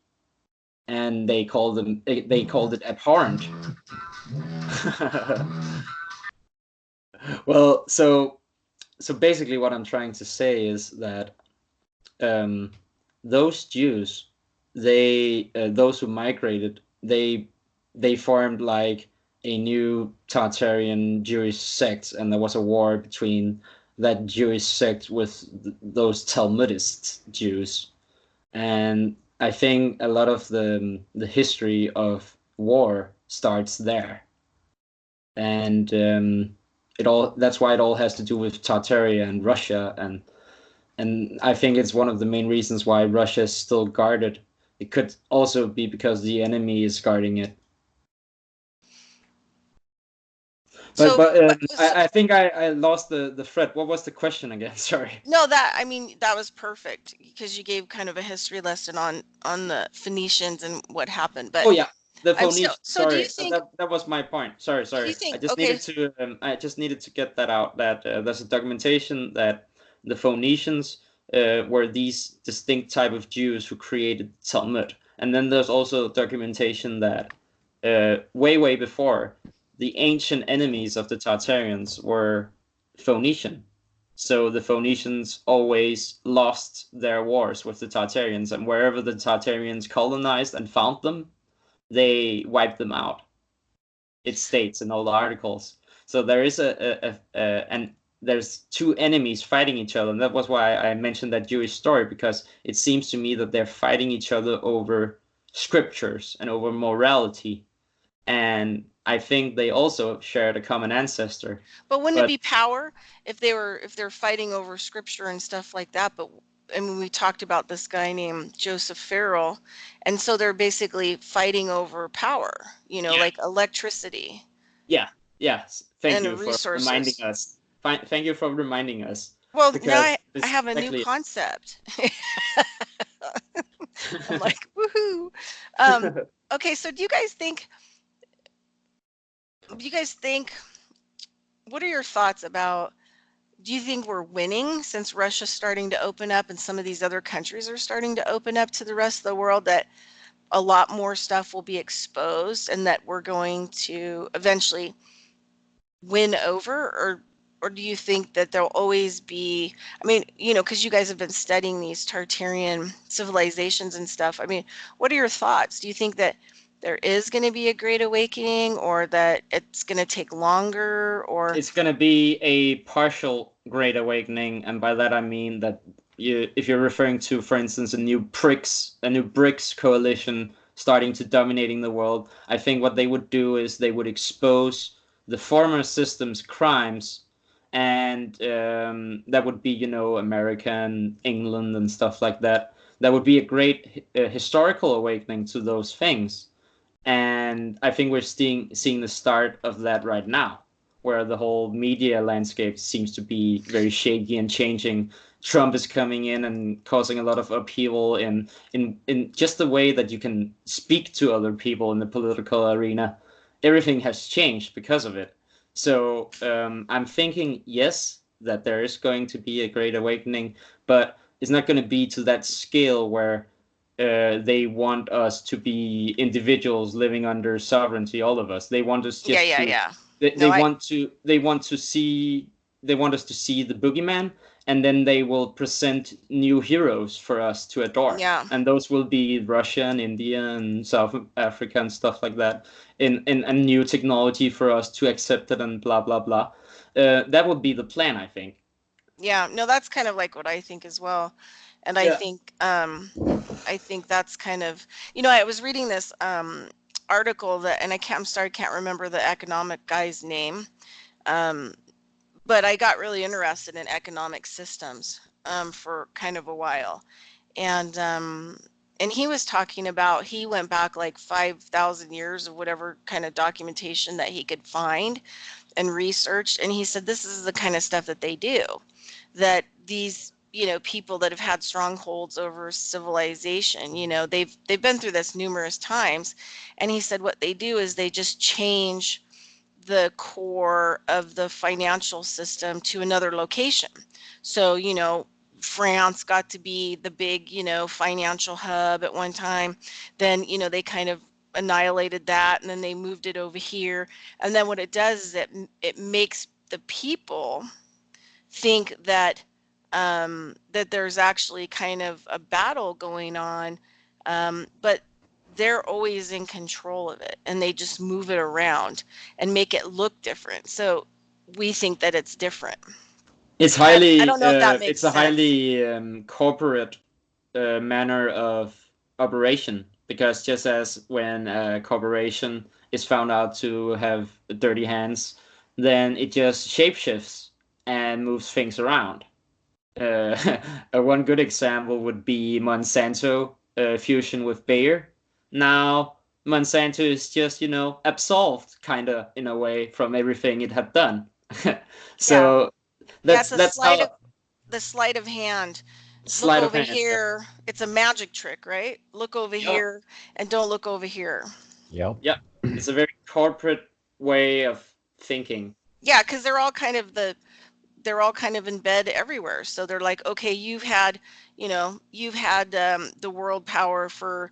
and they called it abhorrent. Well, so basically, what I'm trying to say is that um, those Jews, those who migrated, they formed like a new Tartarian Jewish sect, and there was a war between that Jewish sect with those Talmudist Jews. And I think a lot of the history of war starts there, and it all that's why it all has to do with Tartaria and Russia, and I think it's one of the main reasons why Russia is still guarded. It could also be because the enemy is guarding it. But So, but but so, I think I lost the thread. What was the question again? Sorry. no, that I mean that was perfect because you gave kind of a history lesson on the Phoenicians and what happened. Oh But yeah, the I'm still. Phoenicians. So, do you Sorry, think? that was my point. Sorry, Do sorry. you I think? just Okay, needed to get that out. That there's a documentation that the Phoenicians were these distinct type of Jews who created Talmud, and then there's also documentation that way before the ancient enemies of the Tartarians were Phoenician. So the Phoenicians always lost their wars with the Tartarians, and wherever the Tartarians colonized and found them, they wiped them out. It states in all the articles. So there is and there's two enemies fighting each other, and that was why I mentioned that Jewish story, because it seems to me that they're fighting each other over scriptures and over morality, and I think they also shared a common ancestor. But wouldn't it But be power if they're fighting over scripture and stuff like that? But I mean, we talked about this guy named Joseph Farrell, and so they're basically fighting over power, yeah, like electricity yeah, yes. Thank you and for reminding resources. us. Thank you for reminding us, Well, now because I this is have a new exactly concept. I'm like, woohoo. Um, okay, so do you guys think, what are your thoughts about, do you think we're winning since Russia's starting to open up and some of these other countries are starting to open up to the rest of the world, that a lot more stuff will be exposed and that we're going to eventually win over? Or do you think that there'll always be, I mean, because you guys have been studying these Tartarian civilizations and stuff. I mean, what are your thoughts? Do you think that there is going to be a great awakening, or that it's going to take longer, or it's going to be a partial great awakening, and by that I mean that if you're referring to, for instance, a new BRICS coalition starting to dominating the world, I think what they would do is they would expose the former system's crimes, and that would be, American, England, and stuff like that. That would be a great historical awakening to those things, and I think we're seeing the start of that right now, where the whole media landscape seems to be very shaky and changing. Trump is coming in and causing a lot of upheaval in just the way that you can speak to other people in the political arena. Everything has changed because of it. So I'm thinking, yes, that there is going to be a great awakening, but it's not going to be to that scale where they want us to be individuals living under sovereignty, all of us. They want us yeah, just yeah, to yeah. they, No, they want to they want to see they want us to see the boogeyman, and then they will present new heroes for us to adore, yeah, and those will be Russia and India and South Africa and stuff like that, in a new technology for us to accept it, and blah blah blah. That would be the plan, I think. yeah. No, that's kind of like what I think as well. And I Yeah. think that's kind of, I was reading this article that, and I'm sorry, I can't remember the economic guy's name. Um, but I got really interested in economic systems for kind of a while. And he was talking about, he went back like 5,000 years of whatever kind of documentation that he could find and researched. And he said, this is the kind of stuff that they do, that these, people that have had strongholds over civilization, they've been through this numerous times. And he said what they do is they just change the core of the financial system to another location. So, France got to be the big, financial hub at one time. Then, they kind of annihilated that, and then they moved it over here. And then what it does is it makes the people think that that there's actually kind of a battle going on, but they're always in control of it, and they just move it around and make it look different. So we think that it's different. I don't know if that makes It's a sense. highly corporate manner of operation, because just as when a corporation is found out to have dirty hands, then it just shapeshifts and moves things around. One good example would be Monsanto fusion with Bayer. Now Monsanto is just, absolved, kind of, in a way, from everything it had done. Yeah. So Yeah, it's that's how, the sleight of hand. Look sleight of over hand. Yeah. here. It's a magic trick, right? Look over Yeah. here and don't look over here. Yep. Yeah. It's a very corporate way of thinking. Yeah, because they're all kind of in bed everywhere. So they're like, okay, you've had the world power for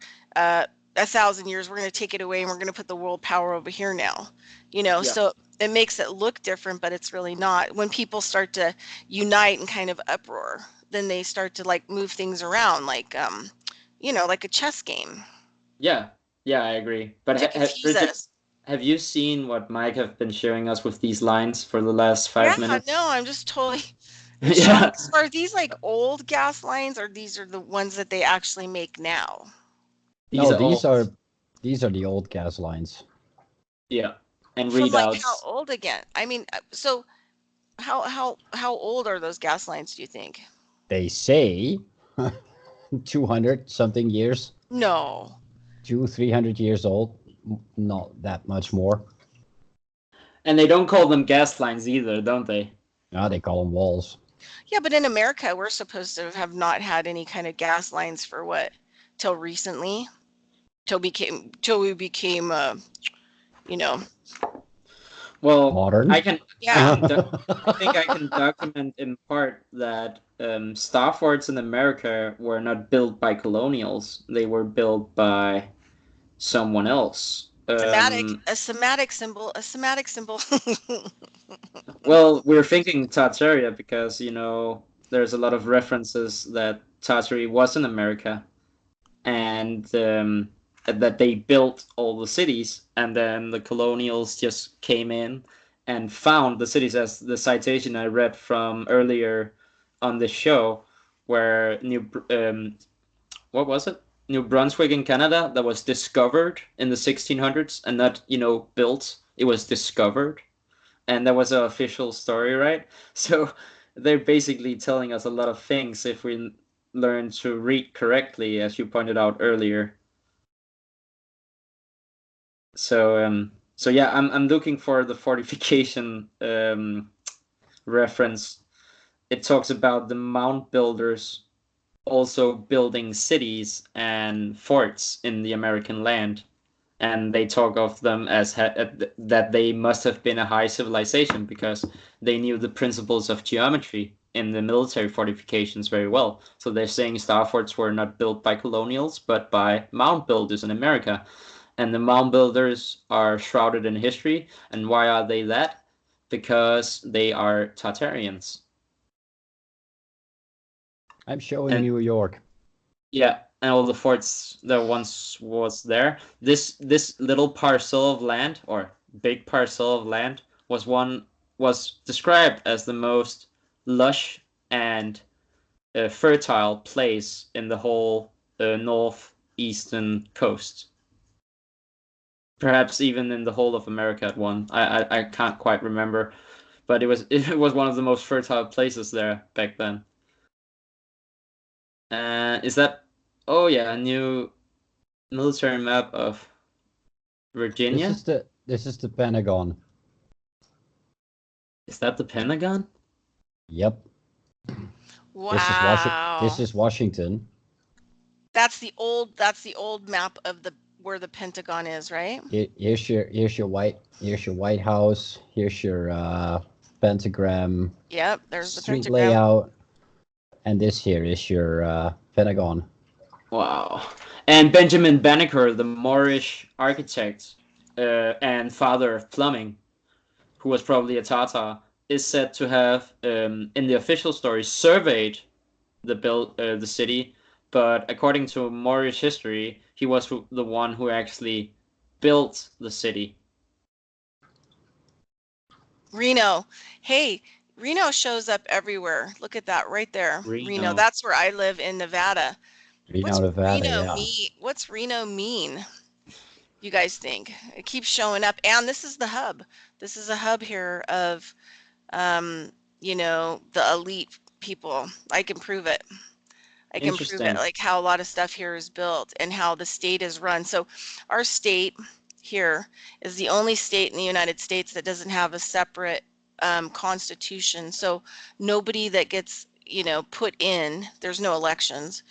1,000 years, we're going to take it away and we're going to put the world power over here now. You know, Yeah. so it makes it look different, but it's really not. When people start to unite and kind of uproar, then they start to like move things around, like you know, like a chess game Yeah, yeah, I agree. But to confuse Bridget, us. have you seen what Mike have been showing us with these lines for the last Yeah, 5 minutes? no, I'm just totally in Yeah, shock. So are these like old gas lines, or these are the ones that they actually make now? these No, are all, these are the old gas lines. yeah, and From like how readouts. old again? I mean, so how old are those gas lines, do you think? They say 200 something years, No. 300 years old, not that much more. And they don't call them gas lines either, don't they? Now they call them walls. Yeah, but in America, we're supposed to have not had any kind of gas lines for what? Till recently? Till we became you know, Well, Modern. yeah. I think I can document in part that Starforts in America were not built by colonials. They were built by someone else. A somatic symbol. Well, we're thinking Tartaria because, there's a lot of references that Tartary was in America and that they built all the cities, and then the colonials just came in and found the cities, as the citation I read from earlier on the show, where what was it? New Brunswick in Canada, that was discovered in the 1600s and not, built. It was discovered, and that was an official story, right? So they're basically telling us a lot of things if we learn to read correctly, as you pointed out earlier. So yeah, I'm looking for the fortification reference. It talks about the mound builders also building cities and forts in the American land, and they talk of them as that they must have been a high civilization because they knew the principles of geometry in the military fortifications very well. So they're saying Starforts were not built by colonials, but by mound builders in America. And the mound builders are shrouded in history. And why are they that? Because they are Tartarians. I'm showing And New York. yeah, and all the forts that once was there. This little parcel of land, or big parcel of land, was described as the most lush and fertile place in the whole northeastern coast. Perhaps even in the whole of America at one. I can't quite remember, but it was one of the most fertile places there back then. Is that? Oh yeah, a new military map of Virginia. This is the Pentagon. Is that the Pentagon? Yep. This Wow. is Washington. That's the old map of the where the Pentagon is, right? Here's your White House. Here's your pentagram Yep, there's the street pentagram. layout, and this here is your Pentagon. Wow. And Benjamin Banneker, the Moorish architect and father of plumbing, who was probably a Tatar, is said to have, in the official story, surveyed the city, but according to Moorish history, he was the one who actually built the city. Reno. Hey, Reno shows up everywhere. Look at that right there. Reno. Reno. That's where I live in Nevada. Reno, Nevada. Yeah. What's Reno mean? You guys think? It keeps showing up. And this is the hub. This is a hub here of the elite people. I can prove it. I can prove it, Interesting. like how a lot of stuff here is built and how the state is run. So our state here is the only state in the United States that doesn't have a separate constitution. So nobody that gets, put in, there's no elections,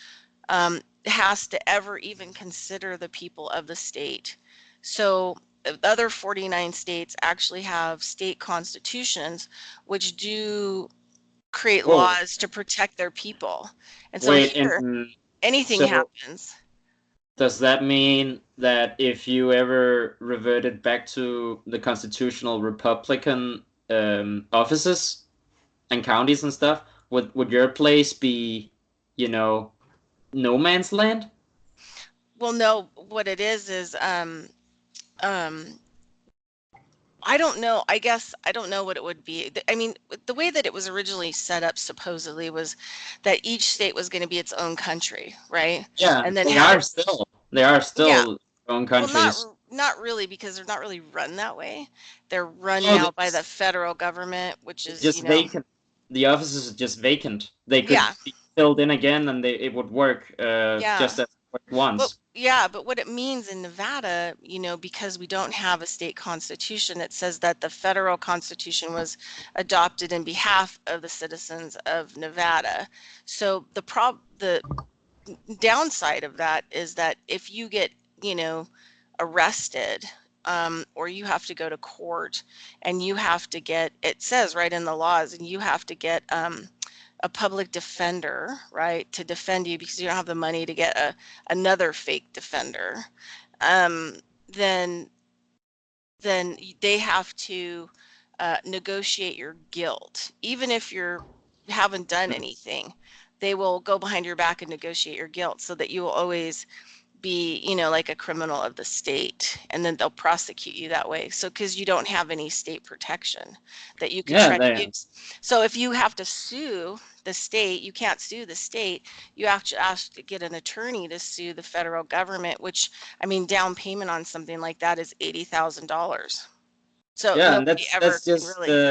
has to ever even consider the people of the state. So the other 49 states actually have state constitutions, which do create Whoa. laws to protect their people. And so Wait, here, anything so happens. does that mean that if you ever reverted back to the constitutional Republican offices and counties and stuff, would your place be, you know, no man's land? Well, no, what it is um I don't know. I guess I don't know what it would be. I mean, the way that it was originally set up supposedly was that each state was going to be its own country, right? Yeah, And then they have are it, still they are yeah. still own Well, not countries. not really because they're not really run that way. They're run Oh, now by the federal government, which it's is, just vacant. The offices are just vacant. They could yeah, be filled in again, and it would work yeah. just as it worked But once. yeah, but what it means in Nevada, because we don't have a state constitution, it says that the federal constitution was adopted in behalf of the citizens of Nevada. So the downside of that is that if you get, you know, arrested, or you have to go to court and you have to get, it says right in the laws, and you have to get a public defender, right, to defend you because you don't have the money to get another fake defender, um, then they have to negotiate your guilt, even if you haven't done anything. They will go behind your back and negotiate your guilt so that you will always be, like a criminal of the state, and then they'll prosecute you that way. So, because you don't have any state protection that you could Yeah, try to they use. So, if you have to sue the state, you can't sue the state. You have to ask to get an attorney to sue the federal government, which, I mean, down payment on something like that is $80,000. So yeah, and nobody ever can really,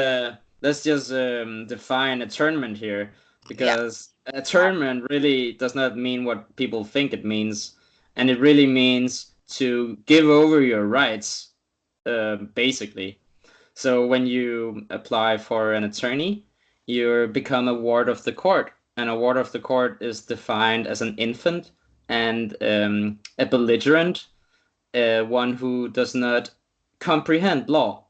let's just define attorney here, yeah, because attorney really does not mean what people think it means, and it really means to give over your rights, basically. So when you apply for an attorney, you become a ward of the court, and a ward of the court is defined as an infant and a belligerent, one who does not comprehend law,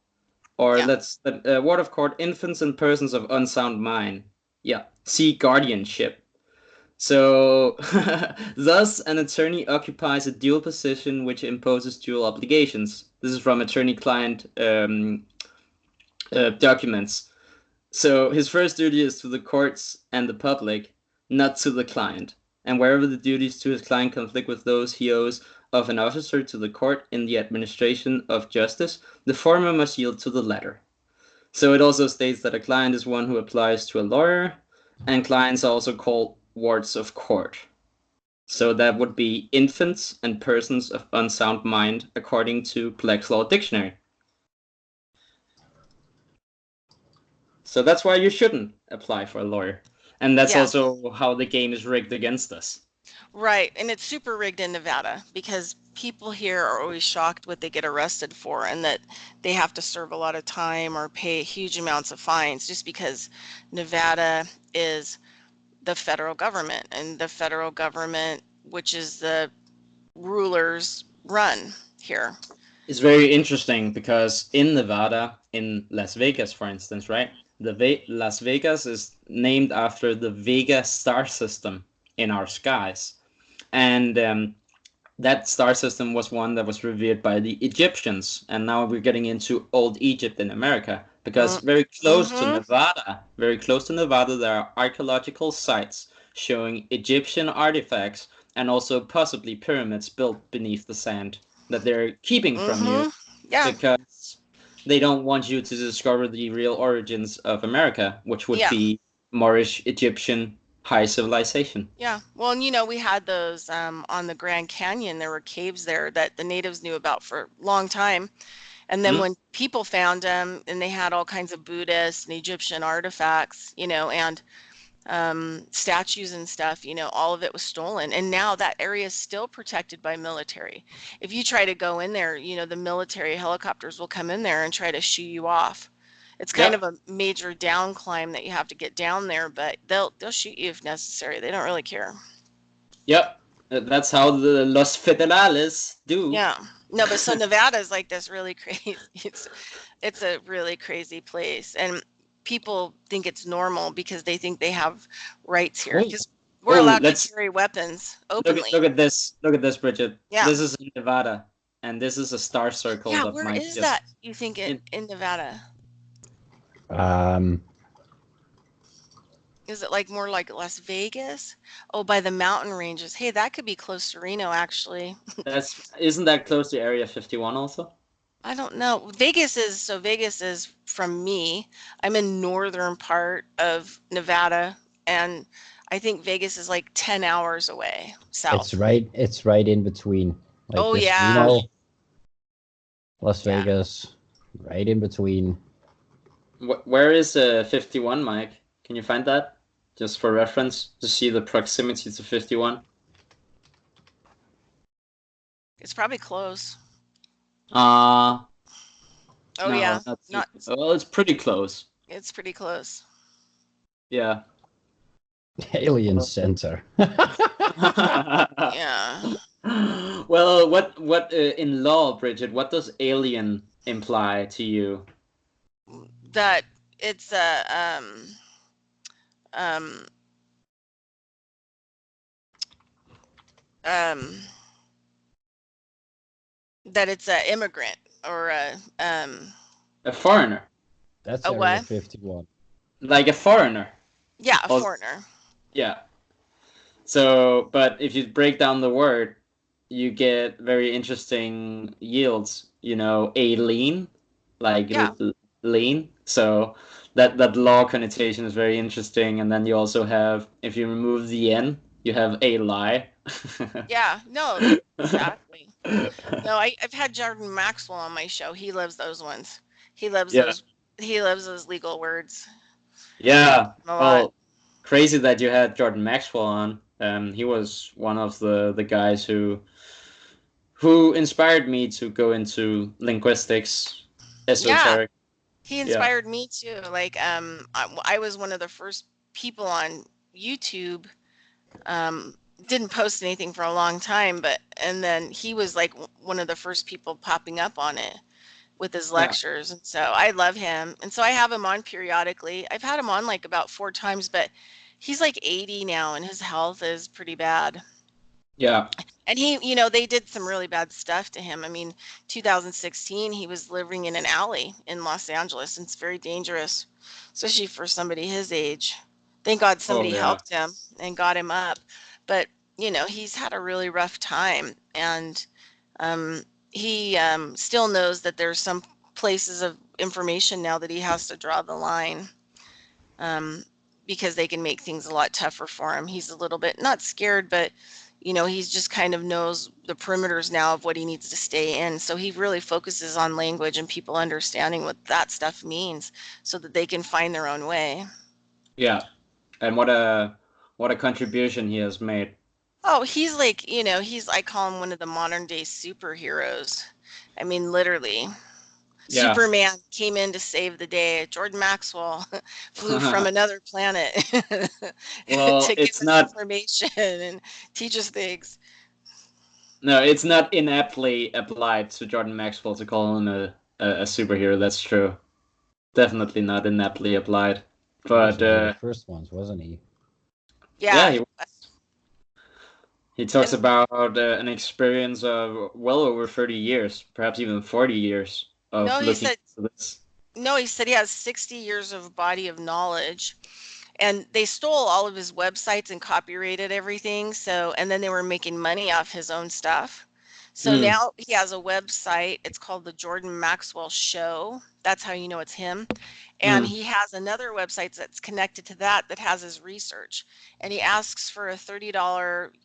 or yeah, let's ward of court, infants and persons of unsound mind. Yeah, see guardianship. So, thus, an attorney occupies a dual position which imposes dual obligations. This is from attorney-client documents. So, his first duty is to the courts and the public, not to the client. And wherever the duties to his client conflict with those he owes of an officer to the court in the administration of justice, the former must yield to the latter. So it also states that a client is one who applies to a lawyer, and clients are also called wards of court. So that would be infants and persons of unsound mind, according to Black's Law Dictionary. So that's why you shouldn't apply for a lawyer. And that's yeah. also how the game is rigged against us. Right, and it's super rigged in Nevada because people here are always shocked what they get arrested for, and that they have to serve a lot of time or pay huge amounts of fines just because Nevada is the federal government, and the federal government, which is the rulers, run here. It's very interesting because in Nevada, in Las Vegas, for instance, right? Las Vegas is named after the Vega star system in our skies. And that star system was one that was revered by the Egyptians, and now we're getting into old Egypt in America, because Mm-hmm. very close to Nevada, there are archaeological sites showing Egyptian artifacts and also possibly pyramids built beneath the sand that they're keeping from you Mm-hmm. Yeah. because they don't want you to discover the real origins of America, which would Yeah. be Moorish Egyptian high civilization. Yeah. Well, and we had those on the Grand Canyon. There were caves there that the natives knew about for a long time. And then Hmm? when people found them, and they had all kinds of Buddhist and Egyptian artifacts, and statues and stuff, all of it was stolen. And now that area is still protected by military. If you try to go in there, the military helicopters will come in there and try to shoo you off. It's kind of Yep. a major down climb that you have to get down there, but they'll shoot you if necessary. They don't really care. Yep, that's how the Los Federales do. Yeah. No, but so Nevada is like this really crazy. It's a really crazy place, and people think it's normal because they think they have rights here. Oh, Because We're Oh, allowed to let's carry weapons look at openly. look at this. Look at this, Bridget. Yeah. This is in Nevada, and this is a star circle Yeah, that where Mike is just. that, you think, In, in Nevada? Um, Is it like more like Las Vegas? Oh, by the mountain ranges. Hey, that could be close to Reno, actually. that's isn't that close to Area 51 also? I don't know. Vegas is from me. I'm in northern part of Nevada, and I think Vegas is like 10 hours away it's south. right. It's right in between. Like Oh this yeah. Reno, Las Yeah. Vegas, right in between. Where is 51, Mike? Can you find that? Just for reference, to see the proximity to 51. It's probably close. Uh Oh no, yeah. not too. Not Well, it's pretty close. It's pretty close. Yeah. Alien Center. Yeah. Well, what in law, Bridget? What does alien imply to you? That it's a um um that it's a immigrant or A foreigner, That's a Area what? 51. like a foreigner. Yeah, a Also, foreigner. yeah. So, but if you break down the word, you get very interesting yields. You know, alien, like Yeah. lean. So that law connotation is very interesting. And then you also have, if you remove the n, you have a lie. Yeah. No, exactly. No, I've had Jordan Maxwell on my show. He loves those ones. He loves Yeah. those he loves those legal words. He loves Yeah. them a lot. Well, crazy that you had Jordan Maxwell on. He was one of the guys who inspired me to go into linguistics, Yeah. esoteric. He Yeah. inspired me too. Like I was one of the first people on YouTube. Um didn't post anything for a long time, but and then he was like one of the first people popping up on it with his Yeah. lectures. And so I love him. And so I have him on periodically. I've had him on like about 4 times, but he's like 80 now and his health is pretty bad. Yeah. And they did some really bad stuff to him. I mean, 2016, he was living in an alley in Los Angeles, and it's very dangerous, especially for somebody his age. Thank God Oh somebody yeah. helped him and got him up. But, he's had a really rough time. And um, he still knows that there's some places of information now that he has to draw the line, um, because they can make things a lot tougher for him. He's a little bit not scared, but he's just kind of knows the perimeters now of what he needs to stay in. So he really focuses on language and people understanding what that stuff means so that they can find their own way. Yeah. And what a contribution he has made. Oh, he's like, I call him one of the modern day superheroes. I mean, literally. Yeah. Superman came in to save the day. Jordan Maxwell flew from another planet Well, to give it's us not. information and teach us things. No, it's not inaptly applied to Jordan Maxwell to call him a superhero. That's true. Definitely not inaptly applied. He was But one of the first ones, wasn't he? yeah, Yeah. he talks And about an experience of well over 30 years, perhaps even 40 years of no, he looking said, into this. no, he said he has 60 years of body of knowledge. And they stole all of his websites and copyrighted everything. So, and then they were making money off his own stuff. So Mm, now he has a website. It's called the Jordan Maxwell Show. That's how you know it's him. And mm. he has another website that's connected to that has his research. And he asks for a $30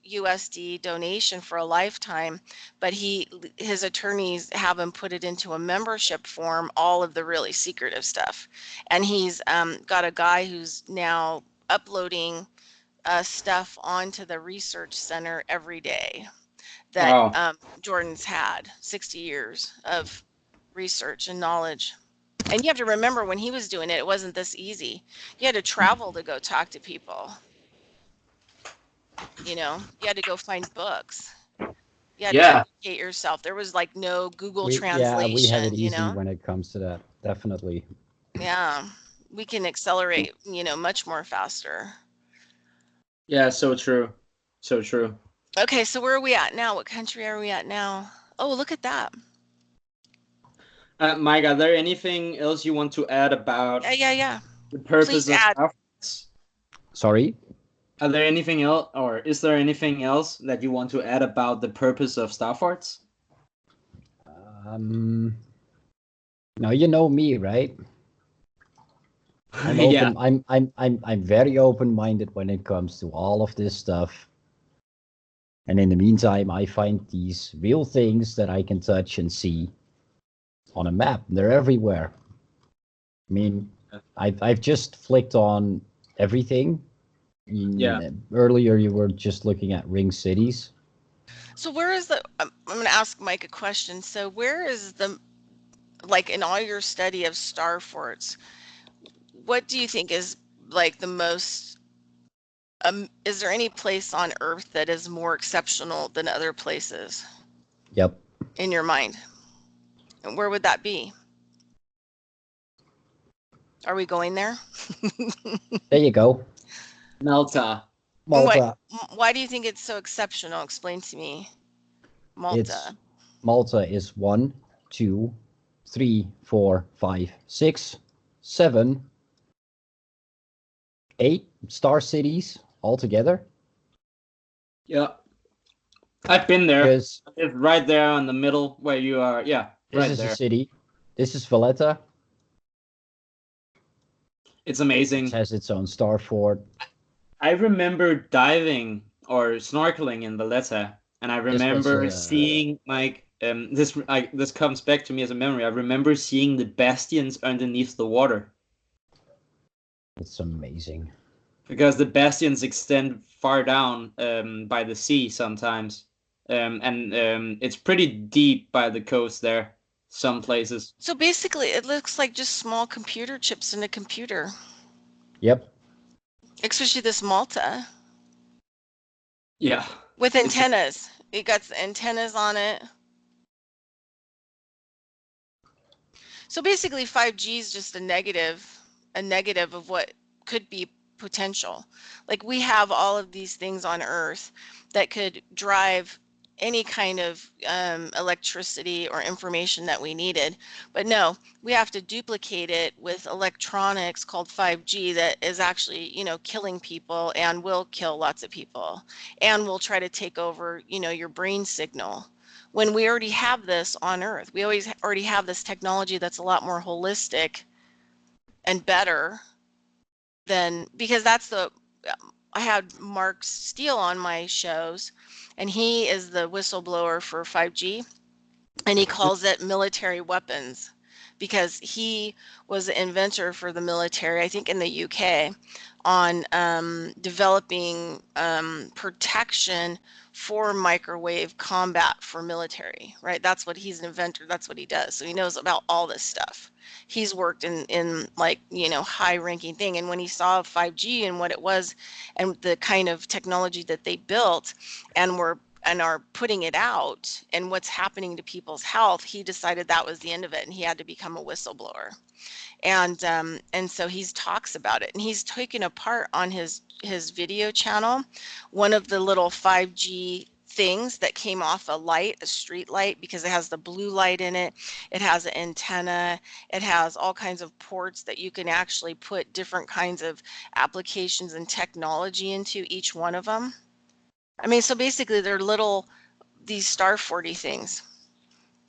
USD donation for a lifetime, but his attorneys have him put it into a membership form, all of the really secretive stuff. And he's got a guy who's now uploading stuff onto the research center every day that Wow. Jordan's had 60 years of research and knowledge. And you have to remember when he was doing it, it wasn't this easy. You had to travel to go talk to people. You had to go find books. You had to Yeah. educate yourself. There was like no Google We have it easy translation. when it comes to that. Definitely. Yeah, we can accelerate, much more faster. Yeah, so true. So true. Okay, so where are we at now? What country are we at now? Oh, look at that. Mike, are there anything else you want to add Yeah, about yeah, yeah. the purpose Please of add. Starforts? Sorry. Are there anything else, or is there anything else that you want to add about the purpose of Starforts? Um, now you know me, right? I'm Yeah. open. I'm very open-minded when it comes to all of this stuff. And in the meantime, I find these real things that I can touch and see on a map. They're everywhere. I mean, I've just flicked on everything. Yeah. Earlier, you were just looking at ring cities. So where is the, I'm going to ask Mike a question. So where is the, like in all your study of star forts, what do you think is like the most, is there any place on Earth that is more exceptional than other places Yep. in your mind? And where would that be? Are we going there? There you go. Malta. What, Malta. why do you think it's so exceptional? Explain to me. It's Malta. Malta is 1, 2, 3, 4, 5, 6, 7, 8 star cities altogether. Yeah. I've been there. Because It's right there in the middle where you are. Yeah, this right is a there. city. This is Valletta. It's It amazing. has its own star fort. I remember diving or snorkeling in Valletta, and I This was remember seeing like this comes back to me as a memory. I remember seeing the bastions underneath the water it's amazing. because the bastions extend far down by the sea sometimes, and it's pretty deep by the coast there. Some places. So basically, it looks like just small computer chips in a computer, Yep. especially this Malta Yeah, with it's antennas. It got antennas on it. So basically, 5G is just a negative of what could be potential. Like we have all of these things on Earth that could drive any kind of electricity or information that we needed. But no, we have to duplicate it with electronics called 5G that is actually, killing people and will kill lots of people and will try to take over, your brain signal when we already have this on Earth. We already have this technology that's a lot more holistic and better than, because that's the, I had Mark Steele on my shows, and he is the whistleblower for 5G, and he calls it military weapons because he was the inventor for the military, I think in the UK, on developing protection for microwave combat for military, right? That's what he's an inventor. That's what he does. So he knows about all this stuff. He's worked in like, high ranking thing. And when he saw 5G and what it was and the kind of technology that they built and are putting it out and what's happening to people's health, he decided that was the end of it and he had to become a whistleblower. And so he talks about it and he's taken apart on his video channel one of the little 5G things that came off a light, a street light, because it has the blue light in it. It has an antenna. It has all kinds of ports that you can actually put different kinds of applications and technology into each one of them. I mean, so basically they're little, these star 40 things.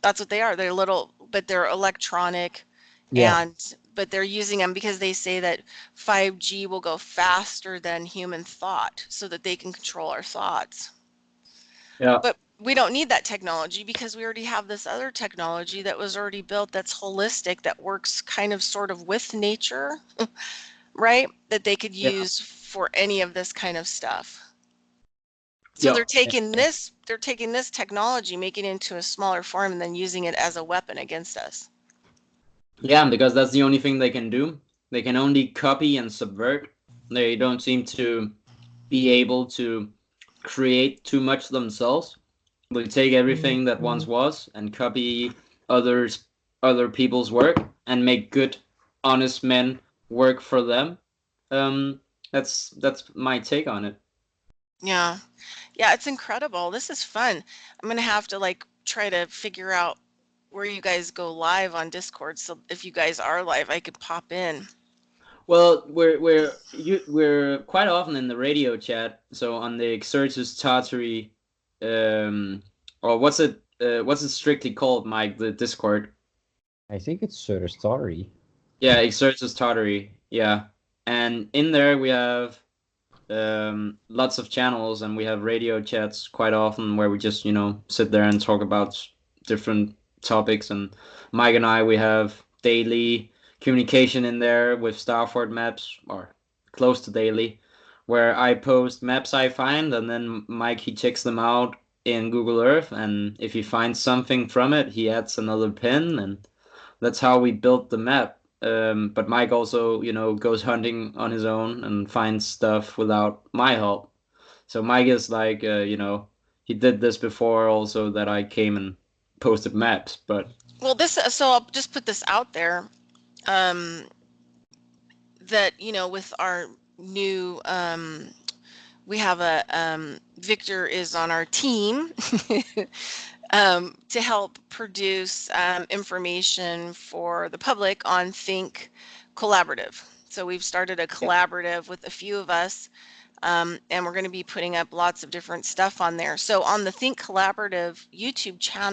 That's what they are. They're little, but they're electronic Yeah. and but they're using them because they say that 5G will go faster than human thought so that they can control our thoughts. yeah, But we don't need that technology because we already have this other technology that was already built that's holistic, that works kind of sort of with nature, right? That they could yeah, use for any of this kind of stuff. So yeah. they're taking this technology, making it into a smaller form, and then using it as a weapon against us. Yeah, because that's the only thing they can do. They can only copy and subvert. They don't seem to be able to create too much themselves. They take everything that once was and copy other people's work and make good, honest men work for them. Um, that's my take on it. Yeah. Yeah, it's incredible. This is fun. I'm gonna have to like try to figure out where you guys go live on Discord. So if you guys are live, I could pop in. Well, we're quite often in the radio chat. So on the Exertus Tartary, um, or what's it strictly called, Mike? The Discord. I think it's sort of story. Yeah, Exertus Tartary. Yeah, and in there we have lots of channels, and we have radio chats quite often where we just sit there and talk about different topics. And Mike and I, we have daily communication in there with Starfort maps, or close to daily, where I post maps I find, and then Mike, he checks them out in Google Earth, and if he finds something from it, he adds another pin, and that's how we built the map. But Mike also, goes hunting on his own and finds stuff without my help. So Mike is like, he did this before also, that I came and posted maps. But Well, so I'll just put this out there. Um, that, with our new we have a Victor is on our team to help produce information for the public on Think Collaborative. So we've started a collaborative with a few of us, and we're going to be putting up lots of different stuff on there. So on the Think Collaborative YouTube channel,